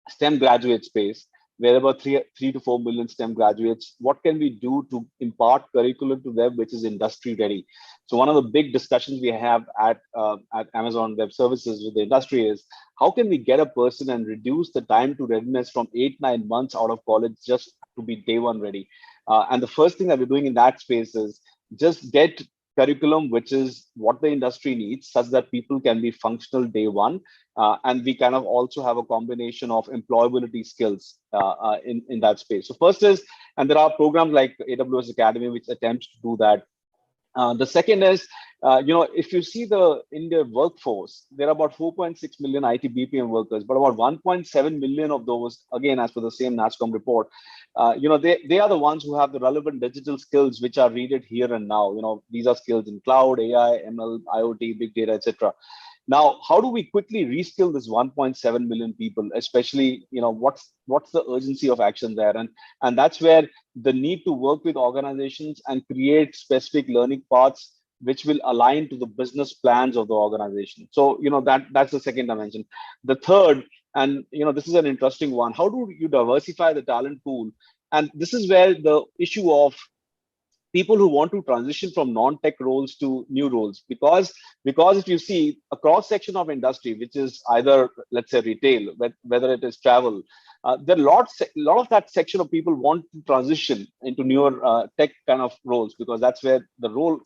STEM graduate space, where about 3 to 4 million STEM graduates? What can we do to impart curriculum to them which is industry ready? So one of the big discussions we have at Amazon Web Services with the industry is how can we get a person and reduce the time to readiness from 8-9 months out of college just to be day one ready? And the first thing that we're doing in that space is just get curriculum which is what the industry needs, such that people can be functional day one. And we kind of also have a combination of employability skills in that space. So first is, and there are programs like AWS Academy which attempts to do that. The second is, if you see the India workforce, there are about 4.6 million IT BPM workers, but about 1.7 million of those, again, as per the same NASSCOM report, they are the ones who have the relevant digital skills which are needed here and now. These are skills in cloud, AI, ML, IoT, big data, etc. Now, how do we quickly reskill this 1.7 million people, especially, what's the urgency of action there? And that's where the need to work with organizations and create specific learning paths which will align to the business plans of the organization. So, that's the second dimension. The third, and, this is an interesting one, how do you diversify the talent pool? And this is where the issue of people who want to transition from non-tech roles to new roles, because if you see a cross section of industry, which is either, let's say, retail, whether it is travel, there are lot of that section of people want to transition into newer tech kind of roles, because that's where the role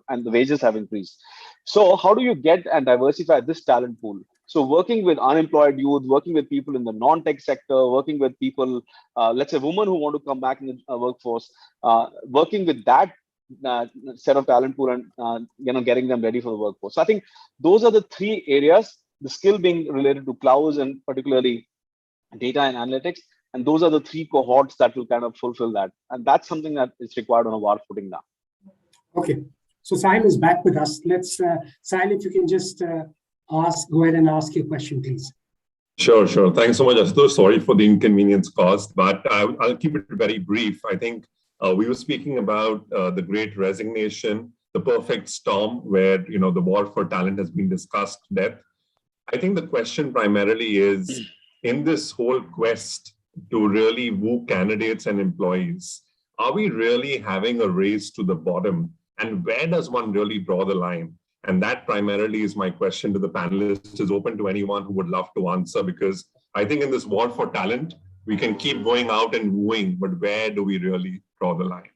and the wages have increased. So how do you get and diversify this talent pool? So working with unemployed youth, working with people in the non-tech sector, working with people, let's say women who want to come back in the workforce, working with that set of talent pool and getting them ready for the workforce. So I think those are the 3 areas, the skill being related to clouds and particularly data and analytics. And those are the 3 cohorts that will kind of fulfill that. And that's something that is required on a war footing now. Okay. So Sahil is back with us. Let's, Sahil, if you can just go ahead and ask your question, please. Sure. Thanks so much, Ashutosh. Sorry for the inconvenience caused, but I'll keep it very brief. I think we were speaking about the great resignation, the perfect storm, where the war for talent has been discussed to death. I think the question primarily is, in this whole quest to really woo candidates and employees, are we really having a race to the bottom? And where does one really draw the line? And that primarily is my question to the panelists. Is open to anyone who would love to answer, because I think in this war for talent, we can keep going out and wooing, but where do we really draw the line?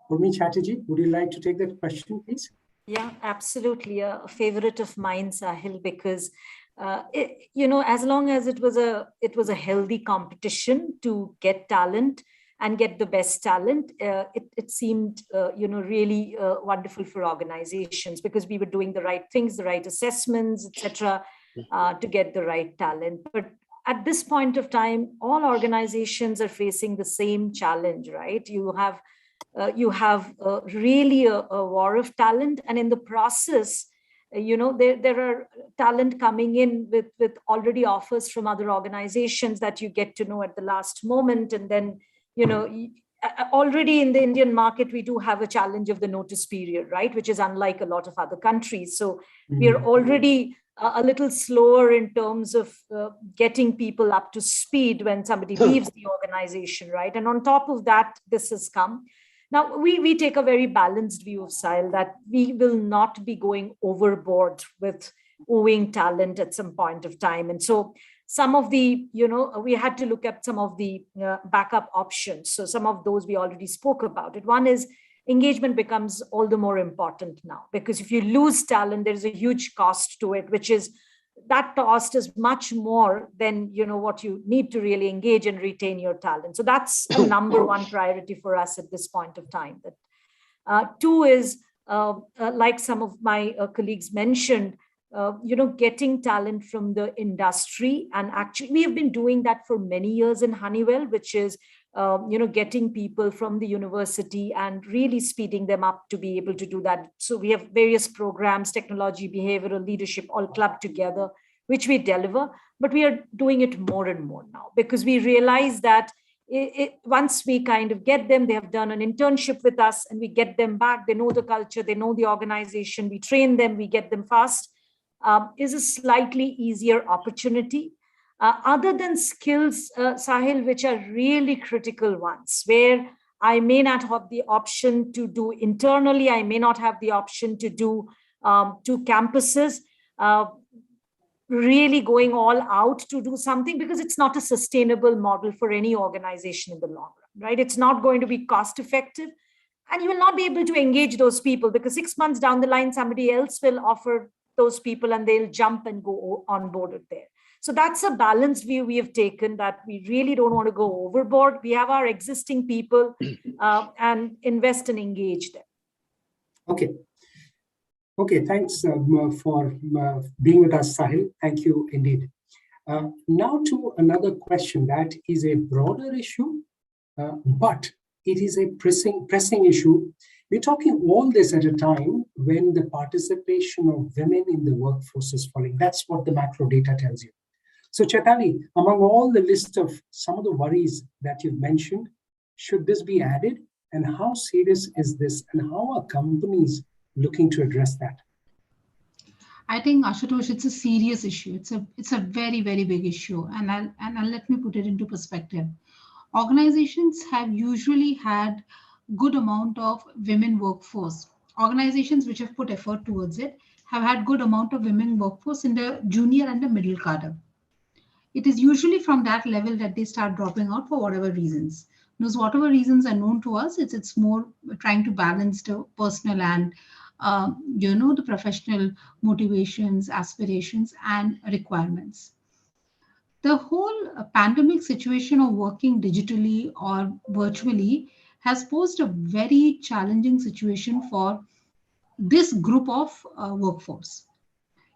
Urmi Chatterjee, would you like to take that question, please? Yeah, absolutely. A favorite of mine, Sahil, because as long as it was a healthy competition to get talent, and get the best talent, it seemed, really wonderful for organizations, because we were doing the right things, the right assessments, etc., to get the right talent. But at this point of time, all organizations are facing the same challenge, right? You have really a war of talent, and in the process, there are talent coming in with already offers from other organizations that you get to know at the last moment. And then, already in the Indian market, we do have a challenge of the notice period, right? Which is unlike a lot of other countries. So we are already a little slower in terms of getting people up to speed when somebody leaves the organization, right? And on top of that, this has come. Now, we take a very balanced view of Sahil, that we will not be going overboard with owing talent at some point of time. And so some of the, we had to look at some of the backup options. So some of those we already spoke about it. One is engagement becomes all the more important now, because if you lose talent, there's a huge cost to it, which is that cost is much more than what you need to really engage and retain your talent. So that's a number one priority for us at this point of time. Two is, like some of my colleagues mentioned, getting talent from the industry. And actually, we have been doing that for many years in Honeywell, which is getting people from the university and really speeding them up to be able to do that. So we have various programs, technology, behavioral leadership, all clubbed together, which we deliver, but we are doing it more and more now, because we realize that once we kind of get them, they have done an internship with us and we get them back, they know the culture, they know the organization, we train them, we get them fast, is a slightly easier opportunity. Other than skills, Sahil, which are really critical ones, where I may not have the option to do internally, I may not have the option to do to campuses, really going all out to do something, because it's not a sustainable model for any organization in the long run, right? It's not going to be cost effective, and you will not be able to engage those people, because 6 months down the line, somebody else will offer those people and they'll jump and go on board it there. So that's a balanced view we have taken, that we really don't want to go overboard. We have our existing people and invest and engage them. Okay, thanks for being with us, Sahil. Thank you indeed. Now to another question that is a broader issue, but it is a pressing issue. We're talking all this at a time when the participation of women in the workforce is falling. That's what the macro data tells you. So Chaitali, among all the list of some of the worries that you've mentioned, should this be added? And how serious is this? And how are companies looking to address that? I think, Ashutosh, it's a serious issue. It's a very, very big issue. And I'll let me put it into perspective. Organizations have usually had good amount of women workforce. Organizations which have put effort towards it have had good amount of women workforce in the junior and the middle cadre. It is usually from that level that they start dropping out for whatever reasons. Those whatever reasons are known to us, it's more trying to balance the personal and the professional motivations, aspirations, and requirements. The whole pandemic situation of working digitally or virtually has posed a very challenging situation for this group of workforce.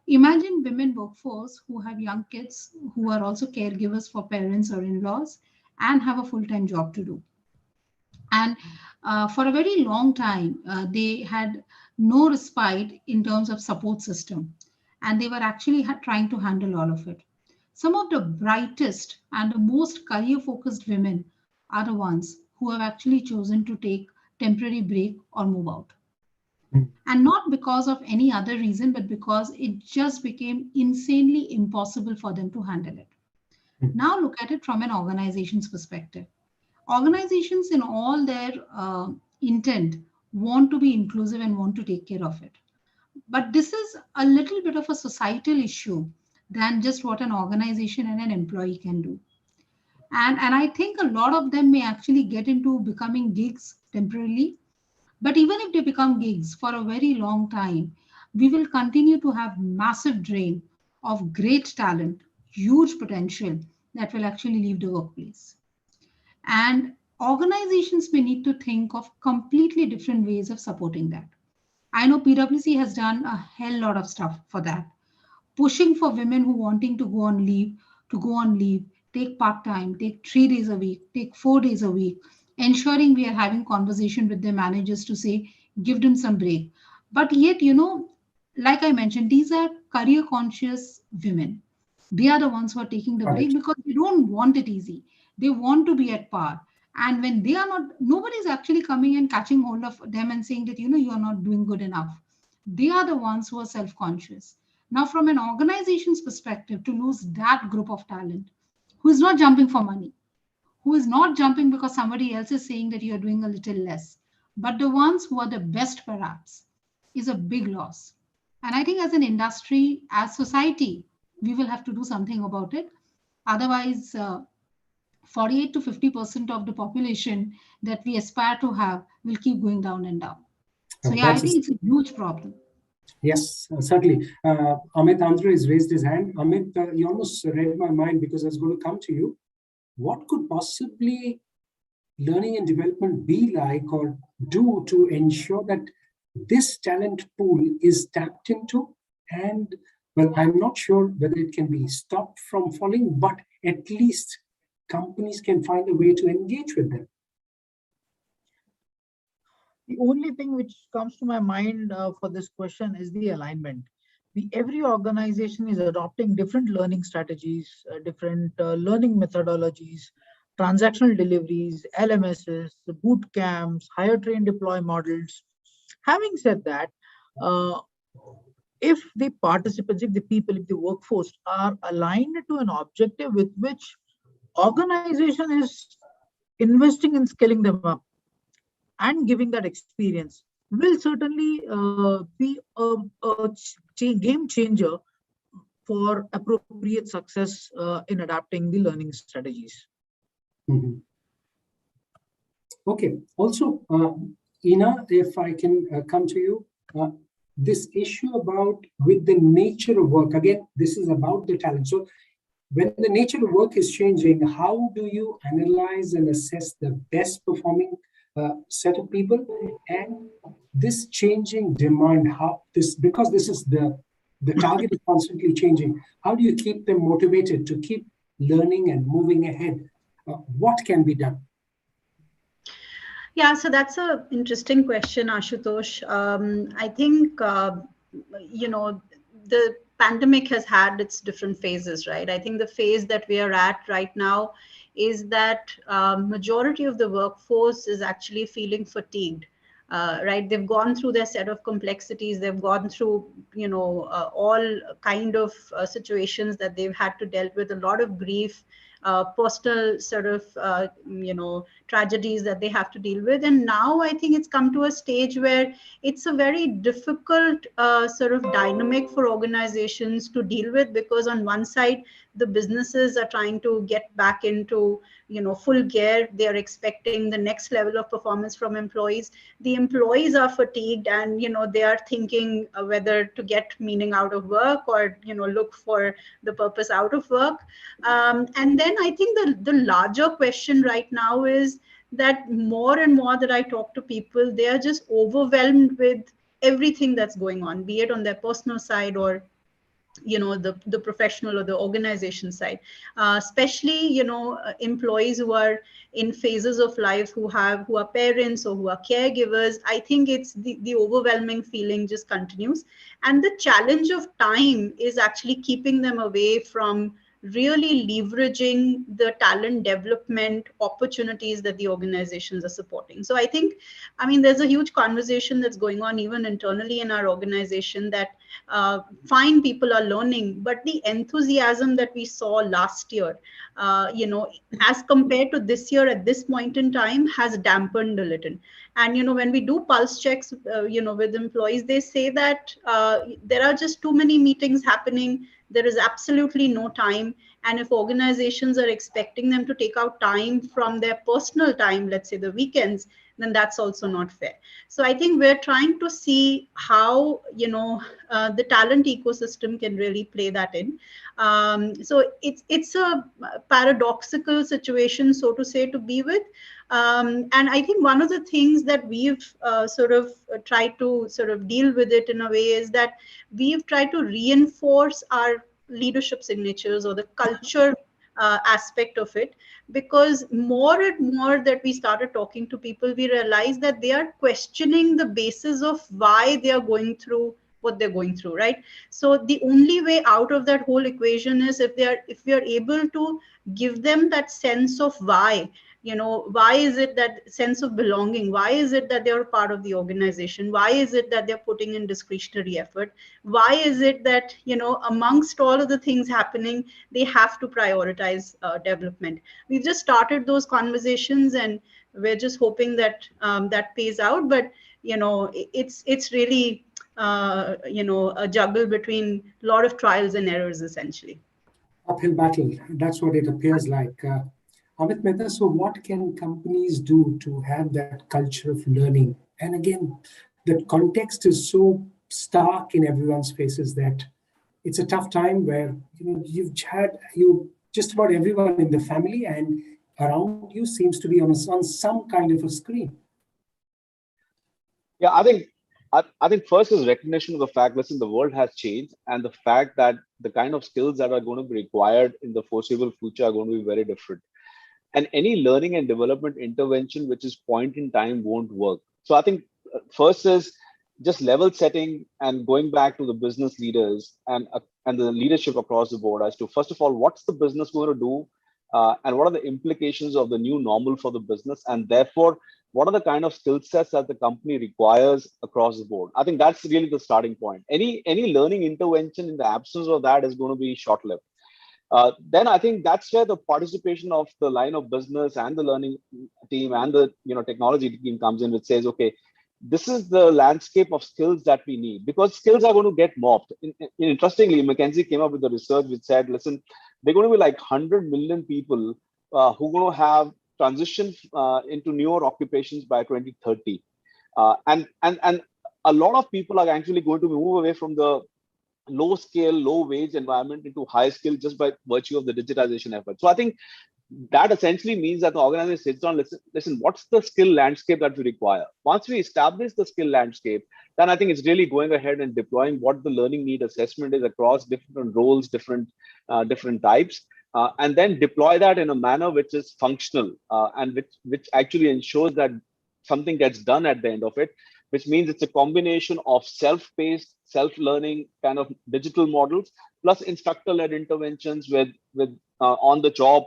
Imagine women workforce who have young kids, who are also caregivers for parents or in-laws, and have a full-time job to do. And for a very long time, they had no respite in terms of support system, and they were actually trying to handle all of it. Some of the brightest and the most career-focused women are the ones who have actually chosen to take temporary break or move out. And not because of any other reason, but because it just became insanely impossible for them to handle it. Now look at it from an organization's perspective. Organizations in all their intent want to be inclusive and want to take care of it. But this is a little bit of a societal issue than just what an organization and an employee can do. And I think a lot of them may actually get into becoming gigs temporarily. But even if they become gigs for a very long time, we will continue to have massive drain of great talent, huge potential that will actually leave the workplace. And organizations may need to think of completely different ways of supporting that. I know PwC has done a hell lot of stuff for that, pushing for women who wanting to go on leave, take part-time, take 3 days a week, take 4 days a week, ensuring we are having conversation with their managers to say, give them some break. But yet, like I mentioned, these are career conscious women. They are the ones who are taking the Got break it. because they don't want it easy. They want to be at par. And when they are not, nobody is actually coming and catching hold of them and saying that, you are not doing good enough. They are the ones who are self conscious. Now, from an organization's perspective, to lose that group of talent who is not jumping for money, who is not jumping because somebody else is saying that you're doing a little less, but the ones who are the best perhaps, is a big loss. And I think as an industry, as society, we will have to do something about it. Otherwise, 48 to 50% of the population that we aspire to have will keep going down and down. So yeah, I That's think it's a huge problem. Yes, certainly. Amit Andhra has raised his hand. Amit, you almost read my mind because I was going to come to you. What could possibly learning and development be like or do to ensure that this talent pool is tapped into? And, well, I'm not sure whether it can be stopped from falling, but at least companies can find a way to engage with them. The only thing which comes to my mind for this question is the alignment. Every organization is adopting different learning strategies, different learning methodologies, transactional deliveries, LMSs, boot camps, hire, train, deploy models. Having said that, if the participants, if the people, if the workforce are aligned to an objective with which organization is investing in scaling them up and giving that experience, will certainly be a game changer for appropriate success in adapting the learning strategies. Mm-hmm. Okay. Also, Ina, if I can come to you, this issue about with the nature of work, again, this is about the talent. So when the nature of work is changing, how do you analyze and assess the best performing set of people? And this changing demand, because this is the target is constantly changing, how do you keep them motivated to keep learning and moving ahead? What can be done? Yeah, so that's an interesting question, Ashutosh. I think, the pandemic has had its different phases, right? I think the phase that we are at right now is that majority of the workforce is actually feeling fatigued. Right, they've gone through their set of complexities. They've gone through, all kind of situations that they've had to deal with. A lot of grief, personal sort of, tragedies that they have to deal with. And now I think it's come to a stage where it's a very difficult sort of dynamic for organizations to deal with, because on one side, the businesses are trying to get back into, full gear. They are expecting the next level of performance from employees. The employees are fatigued, and, they are thinking whether to get meaning out of work or, look for the purpose out of work. And then I think the larger question right now is that more and more that I talk to people, they are just overwhelmed with everything that's going on, be it on their personal side or the professional or the organization side, especially employees who are in phases of life, who are parents or who are caregivers. I think it's the overwhelming feeling just continues, and the challenge of time is actually keeping them away from really leveraging the talent development opportunities that the organizations are supporting. So I think, there's a huge conversation that's going on even internally in our organization that fine, people are learning, but the enthusiasm that we saw last year, as compared to this year at this point in time, has dampened a little. And when we do pulse checks, with employees, they say that there are just too many meetings happening. There is absolutely no time. And if organizations are expecting them to take out time from their personal time, let's say the weekends, then that's also not fair. So I think we're trying to see how, the talent ecosystem can really play that in. So it's a paradoxical situation, so to say, to be with. And I think one of the things that we've sort of tried to sort of deal with it in a way is that we've tried to reinforce our leadership signatures or the culture aspect of it, because more and more that we started talking to people, we realized that they are questioning the basis of why they are going through what they're going through, right? So the only way out of that whole equation is if we are able to give them that sense of why. Why is it that sense of belonging? Why is it that they're a part of the organization? Why is it that they're putting in discretionary effort? Why is it that, amongst all of the things happening, they have to prioritize development? We've just started those conversations, and we're just hoping that that pays out. But, it's really, a juggle between a lot of trials and errors, essentially. Uphill battle, that's what it appears like. Amit Mehta, so what can companies do to have that culture of learning? And again, the context is so stark in everyone's faces that it's a tough time where you just about everyone in the family and around you seems to be on some kind of a screen. Yeah, I think first is recognition of the fact, listen, the world has changed, and the fact that the kind of skills that are going to be required in the foreseeable future are going to be very different. And any learning and development intervention which is point in time won't work. So I think first is just level setting and going back to the business leaders and the leadership across the board as to, first of all, what's the business going to do, and what are the implications of the new normal for the business, and therefore what are the kind of skill sets that the company requires across the board. I think that's really the starting point. Any learning intervention in the absence of that is going to be short-lived. Then I think that's where the participation of the line of business and the learning team and the technology team comes in, which says, okay, this is the landscape of skills that we need, because skills are going to get morphed. Interestingly, McKinsey came up with the research which said, listen, they're going to be like 100 million people who are going to have transitioned into newer occupations by 2030. And a lot of people are actually going to move away from the low scale, low wage environment into high skill just by virtue of the digitization effort. So I think that essentially means that the organization sits down, listen, what's the skill landscape that we require? Once we establish the skill landscape, then I think it's really going ahead and deploying what the learning need assessment is across different roles, different types, and then deploy that in a manner which is functional and which actually ensures that something gets done at the end of it, which means it's a combination of self-paced, self-learning kind of digital models, plus instructor-led interventions with on-the-job,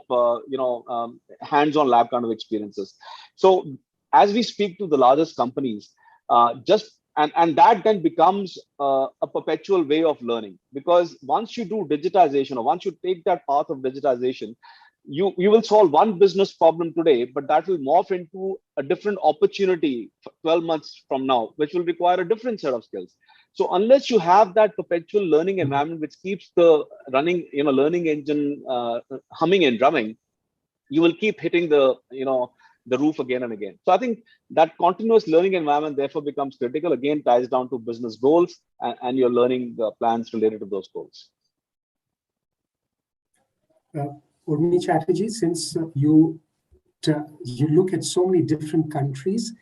hands-on lab kind of experiences. So as we speak to the largest companies, and that then becomes a perpetual way of learning, because once you do digitization, or once you take that path of digitization, you will solve one business problem today, but that will morph into a different opportunity 12 months from now, which will require a different set of skills. So unless you have that perpetual learning environment which keeps the running, learning engine humming and drumming, you will keep hitting the roof again and again. So I think that continuous learning environment therefore becomes critical. Again, ties down to business goals and your learning plans related to those goals. Urmi Chatterjee, since you look at so many different countries,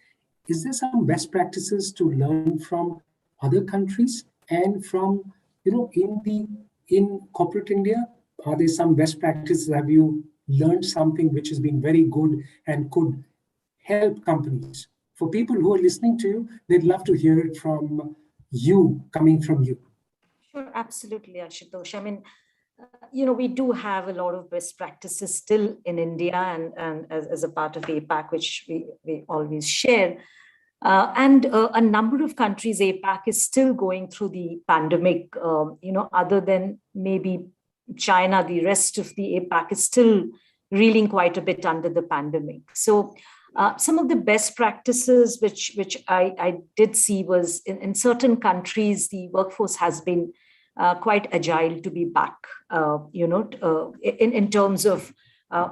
is there some best practices to learn from other countries and from, in corporate India? Are there some best practices? Have you learned something which has been very good and could help companies? For people who are listening to you, they'd love to hear it from you, coming from you. Sure, absolutely, Ashutosh. I mean, we do have a lot of best practices still in India and as a part of APAC, which we always share. And a number of countries, APAC is still going through the pandemic, other than maybe China, the rest of the APAC is still reeling quite a bit under the pandemic. So some of the best practices which I did see was in certain countries, the workforce has been quite agile to be back, in terms of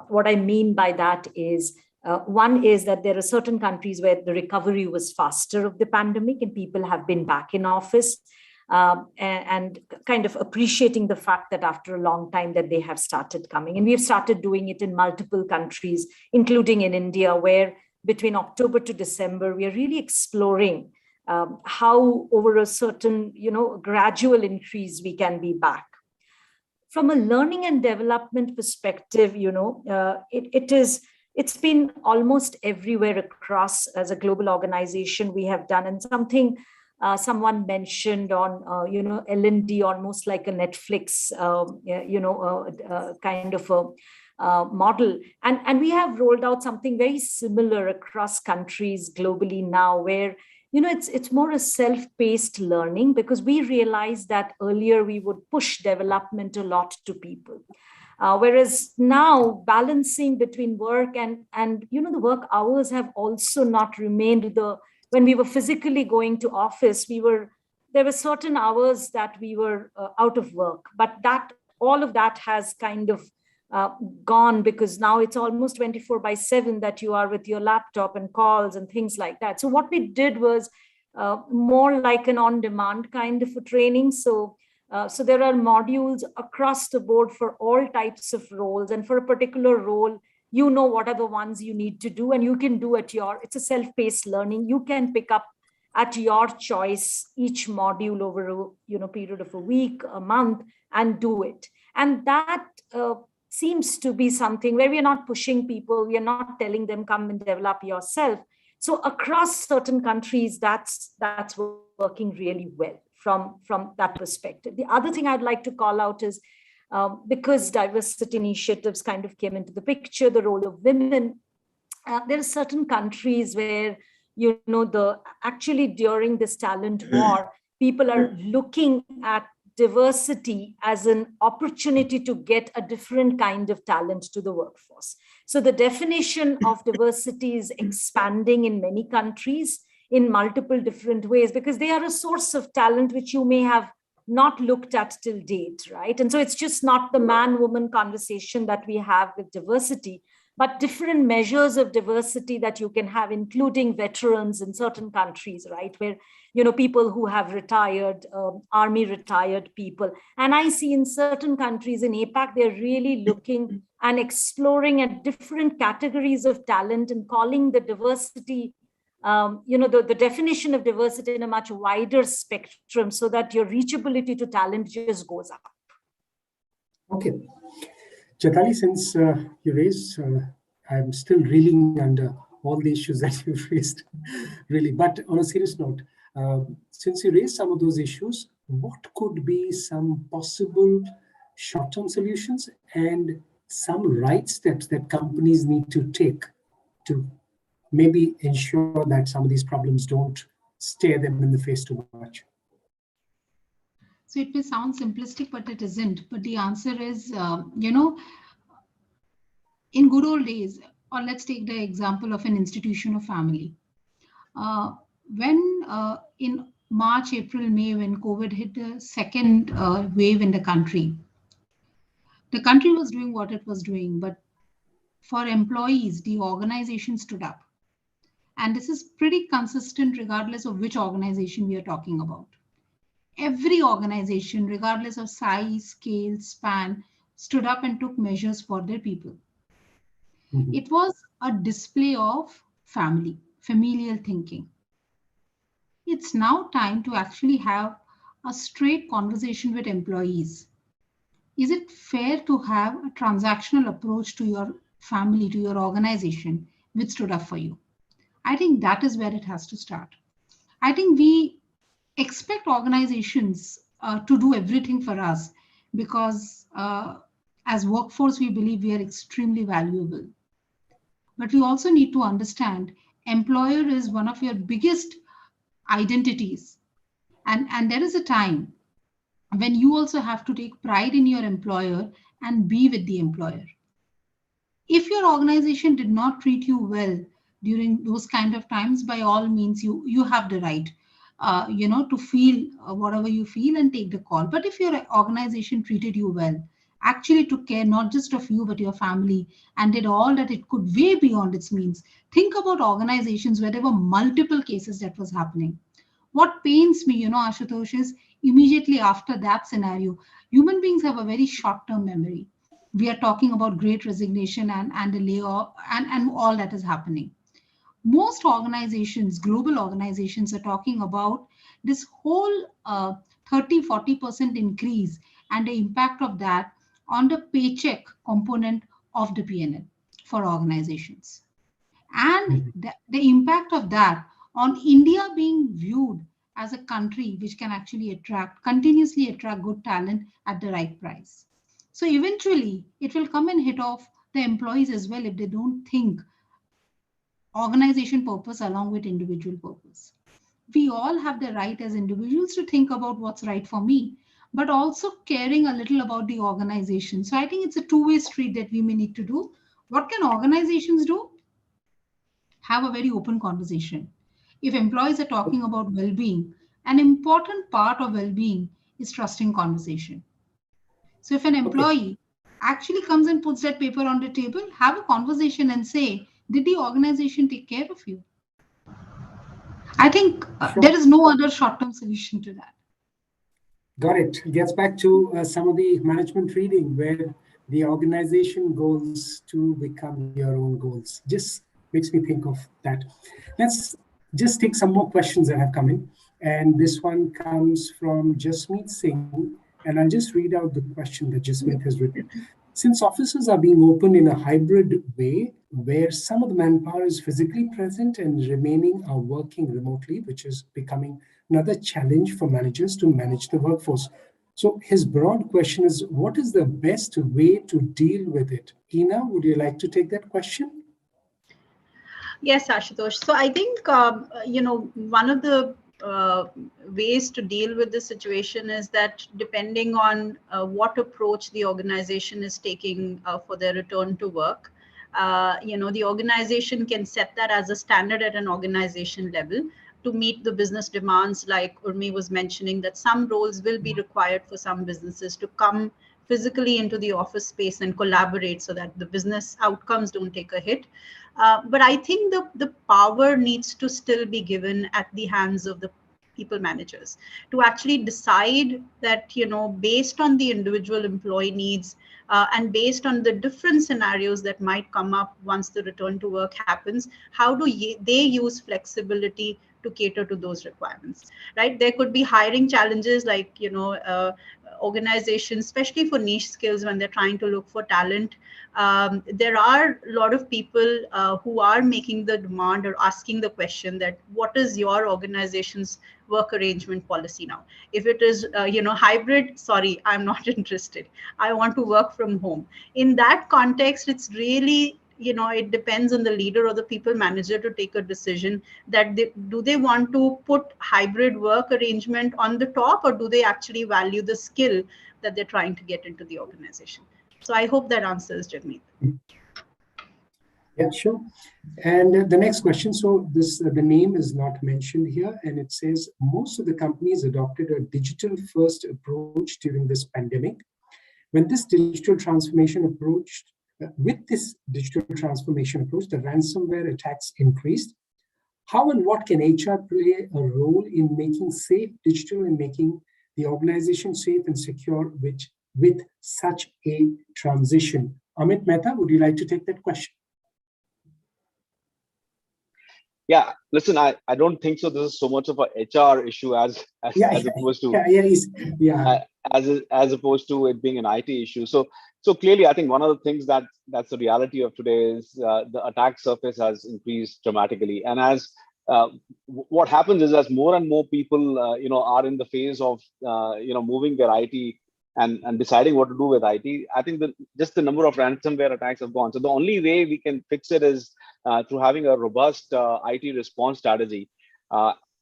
what I mean by that is, one is that there are certain countries where the recovery was faster of the pandemic and people have been back in office. and kind of appreciating the fact that after a long time that they have started coming. And we have started doing it in multiple countries, including in India, where between October to December, we are really exploring how over a certain, gradual increase we can be back. From a learning and development perspective, it's been almost everywhere across. As a global organization, we have done, and something someone mentioned on, LND, almost like a Netflix, kind of a model. And we have rolled out something very similar across countries globally now, where it's more a self-paced learning, because we realized that earlier we would push development a lot to people. Whereas now balancing between work and the work hours have also not remained when we were physically going to office, there were certain hours that we were out of work, but all of that has kind of gone, because now it's almost 24/7 that you are with your laptop and calls and things like that. So what we did was more like an on-demand kind of a training. So there are modules across the board for all types of roles, and for a particular role, what are the ones you need to do, and you can do it's a self-paced learning. You can pick up at your choice each module over a period of a week, a month, and do it. And that seems to be something where we are not pushing people. We are not telling them, come and develop yourself. So across certain countries, that's working really well from that perspective. The other thing I'd like to call out is, because diversity initiatives kind of came into the picture, the role of women, there are certain countries where, actually during this talent war, people are looking at diversity as an opportunity to get a different kind of talent to the workforce. So the definition of diversity is expanding in many countries in multiple different ways, because they are a source of talent which you may have not looked at till date, right? And so it's just not the man-woman conversation that we have with diversity, but different measures of diversity that you can have, including veterans in certain countries, right? Where, people who have retired, army retired people. And I see in certain countries in APAC, they're really looking and exploring at different categories of talent and calling the diversity, the definition of diversity in a much wider spectrum, so that your reachability to talent just goes up. Okay. Chaitali, since you raised, I'm still reeling under all the issues that you've raised, really. But on a serious note, since you raised some of those issues, what could be some possible short-term solutions and some right steps that companies need to take to maybe ensure that some of these problems don't stare them in the face too much? So it may sound simplistic, but it isn't. But the answer is, in good old days, or let's take the example of an institution or family. When in March, April, May, when COVID hit the second wave in the country was doing what it was doing, but for employees, the organization stood up. And this is pretty consistent regardless of which organization we are talking about. Every organization, regardless of size, scale, span, stood up and took measures for their people. Mm-hmm. It was a display of familial thinking. It's now time to actually have a straight conversation with employees. Is it fair to have a transactional approach to your family, to your organization, which stood up for you? I think that is where it has to start. I think we expect organizations to do everything for us because as workforce, we believe we are extremely valuable. But we also need to understand employer is one of your biggest identities. And there is a time when you also have to take pride in your employer and be with the employer. If your organization did not treat you well during those kind of times, by all means, you have the right, to feel whatever you feel and take the call. But if your organization treated you well, actually took care not just of you, but your family, and did all that it could way beyond its means. Think about organizations where there were multiple cases that was happening. What pains me, Ashutosh, is immediately after that scenario, human beings have a very short-term memory. We are talking about great resignation and the layoff and all that is happening. Most organizations, global organizations, are talking about this whole 30-40% increase and the impact of that on the paycheck component of the P&L for organizations. And the impact of that on India being viewed as a country which can actually continuously attract good talent at the right price. So eventually, it will come and hit off the employees as well if they don't think organization purpose along with individual purpose. We all have the right as individuals to think about what's right for me, but also caring a little about the organization. So I think it's a two-way street that we may need to do. What can organizations do? Have a very open conversation. If employees are talking about well-being, an important part of well-being is trusting conversation. So if an employee actually comes and puts that paper on the table, have a conversation and say, did the organization take care of you? I think there is no other short-term solution to that. Got it. Gets back to some of the management reading where the organization goals to become your own goals. Just makes me think of that. Let's just take some more questions that have come in. And this one comes from Jasmeet Singh. And I'll just read out the question that Jasmeet has written. Since offices are being opened in a hybrid way, where some of the manpower is physically present and remaining are working remotely, which is becoming another challenge for managers to manage the workforce. So his broad question is, what is the best way to deal with it? Ina, would you like to take that question? Yes, Ashutosh. So I think, one of the ways to deal with this situation is that depending on what approach the organization is taking for their return to work, the organization can set that as a standard at an organization level to meet the business demands, like Urmi was mentioning, that some roles will be required for some businesses to come physically into the office space and collaborate so that the business outcomes don't take a hit. But I think the power needs to still be given at the hands of the people managers to actually decide that, based on the individual employee needs and based on the different scenarios that might come up once the return to work happens, how do they use flexibility to cater to those requirements, right? There could be hiring challenges like, organizations, especially for niche skills when they're trying to look for talent. There are a lot of people who are making the demand or asking the question that what is your organization's work arrangement policy now? If it is, hybrid, sorry, I'm not interested. I want to work from home. In that context, it's really, it depends on the leader or the people manager to take a decision that do they want to put hybrid work arrangement on the top, or do they actually value the skill that they're trying to get into the organization? So I hope that answers, Jagmeet. Yeah, sure. And the next question, so this the name is not mentioned here, and it says most of the companies adopted a digital first approach during this pandemic. When this digital transformation approach, the ransomware attacks increased. How and what can HR play a role in making safe digital and making the organization safe and secure with such a transition? Amit Mehta, would you like to take that question? Yeah, listen, I don't think so. This is so much of a HR issue as opposed to as opposed to it being an IT issue. So clearly, I think one of the things that's the reality of today is the attack surface has increased dramatically, and as what happens is as more and more people are in the phase of moving their IT and deciding what to do with IT, I think that just the number of ransomware attacks have gone. So the only way we can fix it is through having a robust IT response strategy.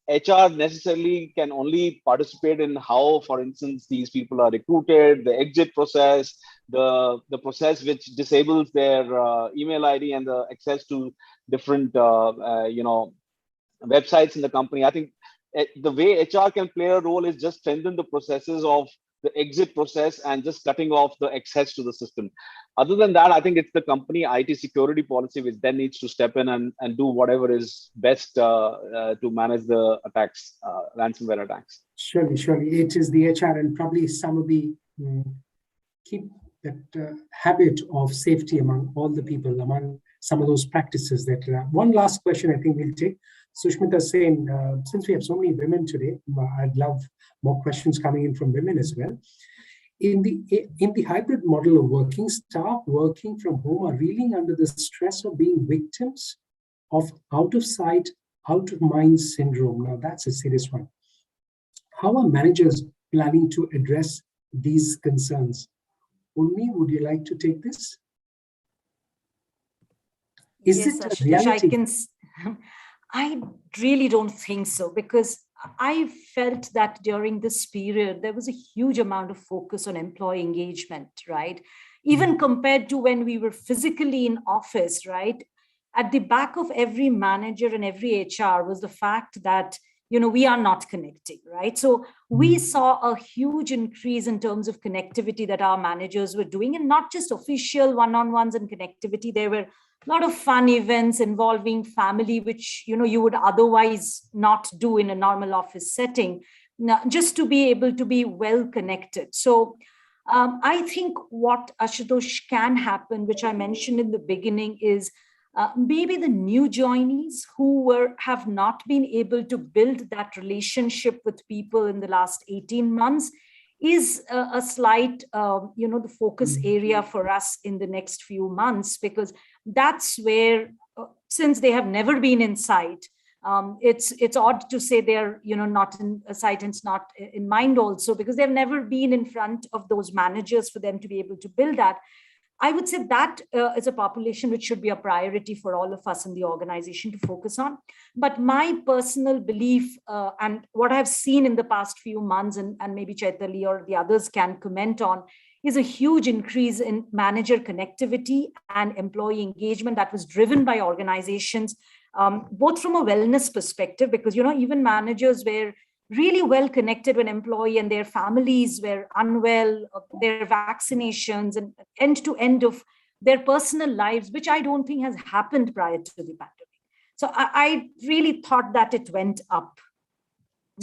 HR necessarily can only participate in how, for instance, these people are recruited, the exit process, the process which disables their email ID and the access to different websites in the company. I think the way HR can play a role is just strengthen the processes of the exit process and just cutting off the excess to the system. Other than that, I think it's the company IT security policy which then needs to step in and do whatever is best to manage the attacks, ransomware attacks. Surely, surely. It is the HR and probably some of the keep that habit of safety among all the people, among some of those practices that one last question I think we'll take. Sushmita saying, since we have so many women today, I'd love more questions coming in from women as well. In the hybrid model of working, staff working from home are reeling under the stress of being victims of out of sight, out of mind syndrome. Now that's a serious one. How are managers planning to address these concerns? Urmi, would you like to take this? Is yes, it a reality? I really don't think so, because I felt that during this period, there was a huge amount of focus on employee engagement, right? Even compared to when we were physically in office, right? At the back of every manager and every HR was the fact that, you know, we are not connecting, right? So we saw a huge increase in terms of connectivity that our managers were doing, and not just official one-on-ones and connectivity. There were a lot of fun events involving family, which, you know, you would otherwise not do in a normal office setting, just to be able to be well connected. So I think what, Ashutosh, can happen, which I mentioned in the beginning, is maybe the new joinees who have not been able to build that relationship with people in the last 18 months is a slight, the focus area for us in the next few months, because that's where, since they have never been in sight, it's odd to say they're, not in sight and it's not in mind also, because they've never been in front of those managers for them to be able to build that. I would say that is a population which should be a priority for all of us in the organization to focus on. But my personal belief and what I've seen in the past few months, and maybe Chaitali or the others can comment on, is a huge increase in manager connectivity and employee engagement that was driven by organizations, both from a wellness perspective, because, even managers were really well connected with employee and their families were unwell, their vaccinations and end to end of their personal lives, which I don't think has happened prior to the pandemic. So I really thought that it went up,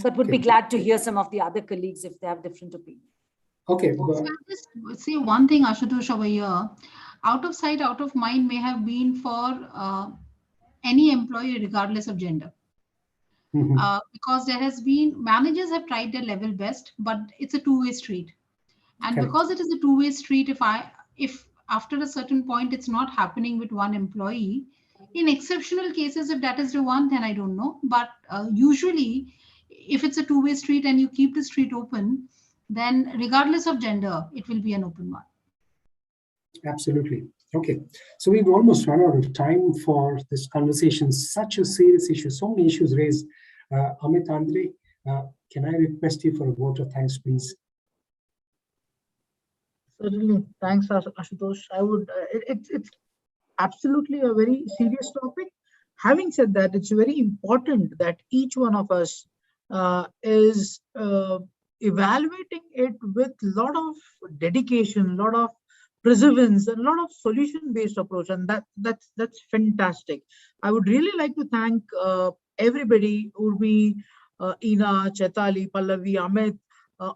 but would be glad to hear some of the other colleagues if they have different opinions. Okay. So I'll just say one thing, Ashutosh, over here. Out of sight, out of mind may have been for any employee, regardless of gender. Because there has been, managers have tried their level best, but it's a two-way street. And because it is a two-way street, if after a certain point it's not happening with one employee, in exceptional cases, if that is the one, then I don't know. But usually, if it's a two-way street and you keep the street open, then regardless of gender, it will be an open one. Absolutely. Okay. So we've almost run out of time for this conversation. Such a serious issue, so many issues raised. Amit, Andre, can I request you for a vote of thanks, please? Certainly. Thanks, Ashutosh. I would. It's absolutely a very serious topic. Having said that, it's very important that each one of us is evaluating it with a lot of dedication, a lot of perseverance, and a lot of solution-based approach, and that's fantastic. I would really like to thank everybody, Urmi, Ina, Chaitali, Pallavi, Amit,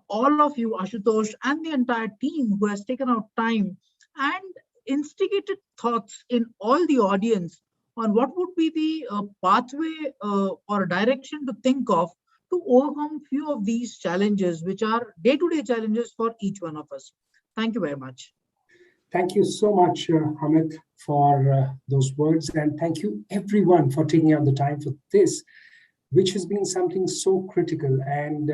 all of you, Ashutosh, and the entire team who has taken out time and instigated thoughts in all the audience on what would be the pathway or direction to think of to overcome few of these challenges, which are day-to-day challenges for each one of us. Thank you very much. Thank you so much, Amit, for those words. And thank you, everyone, for taking out the time for this, which has been something so critical. And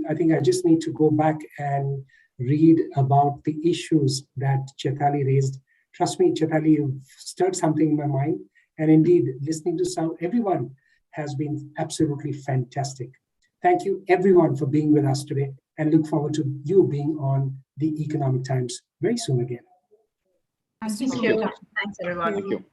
I think I just need to go back and read about the issues that Chaitali raised. Trust me, Chaitali, you've stirred something in my mind. And indeed, listening to everyone has been absolutely fantastic. Thank you, everyone, for being with us today, and look forward to you being on the Economic Times very soon again. Thank you. Thanks, everyone. Thank you.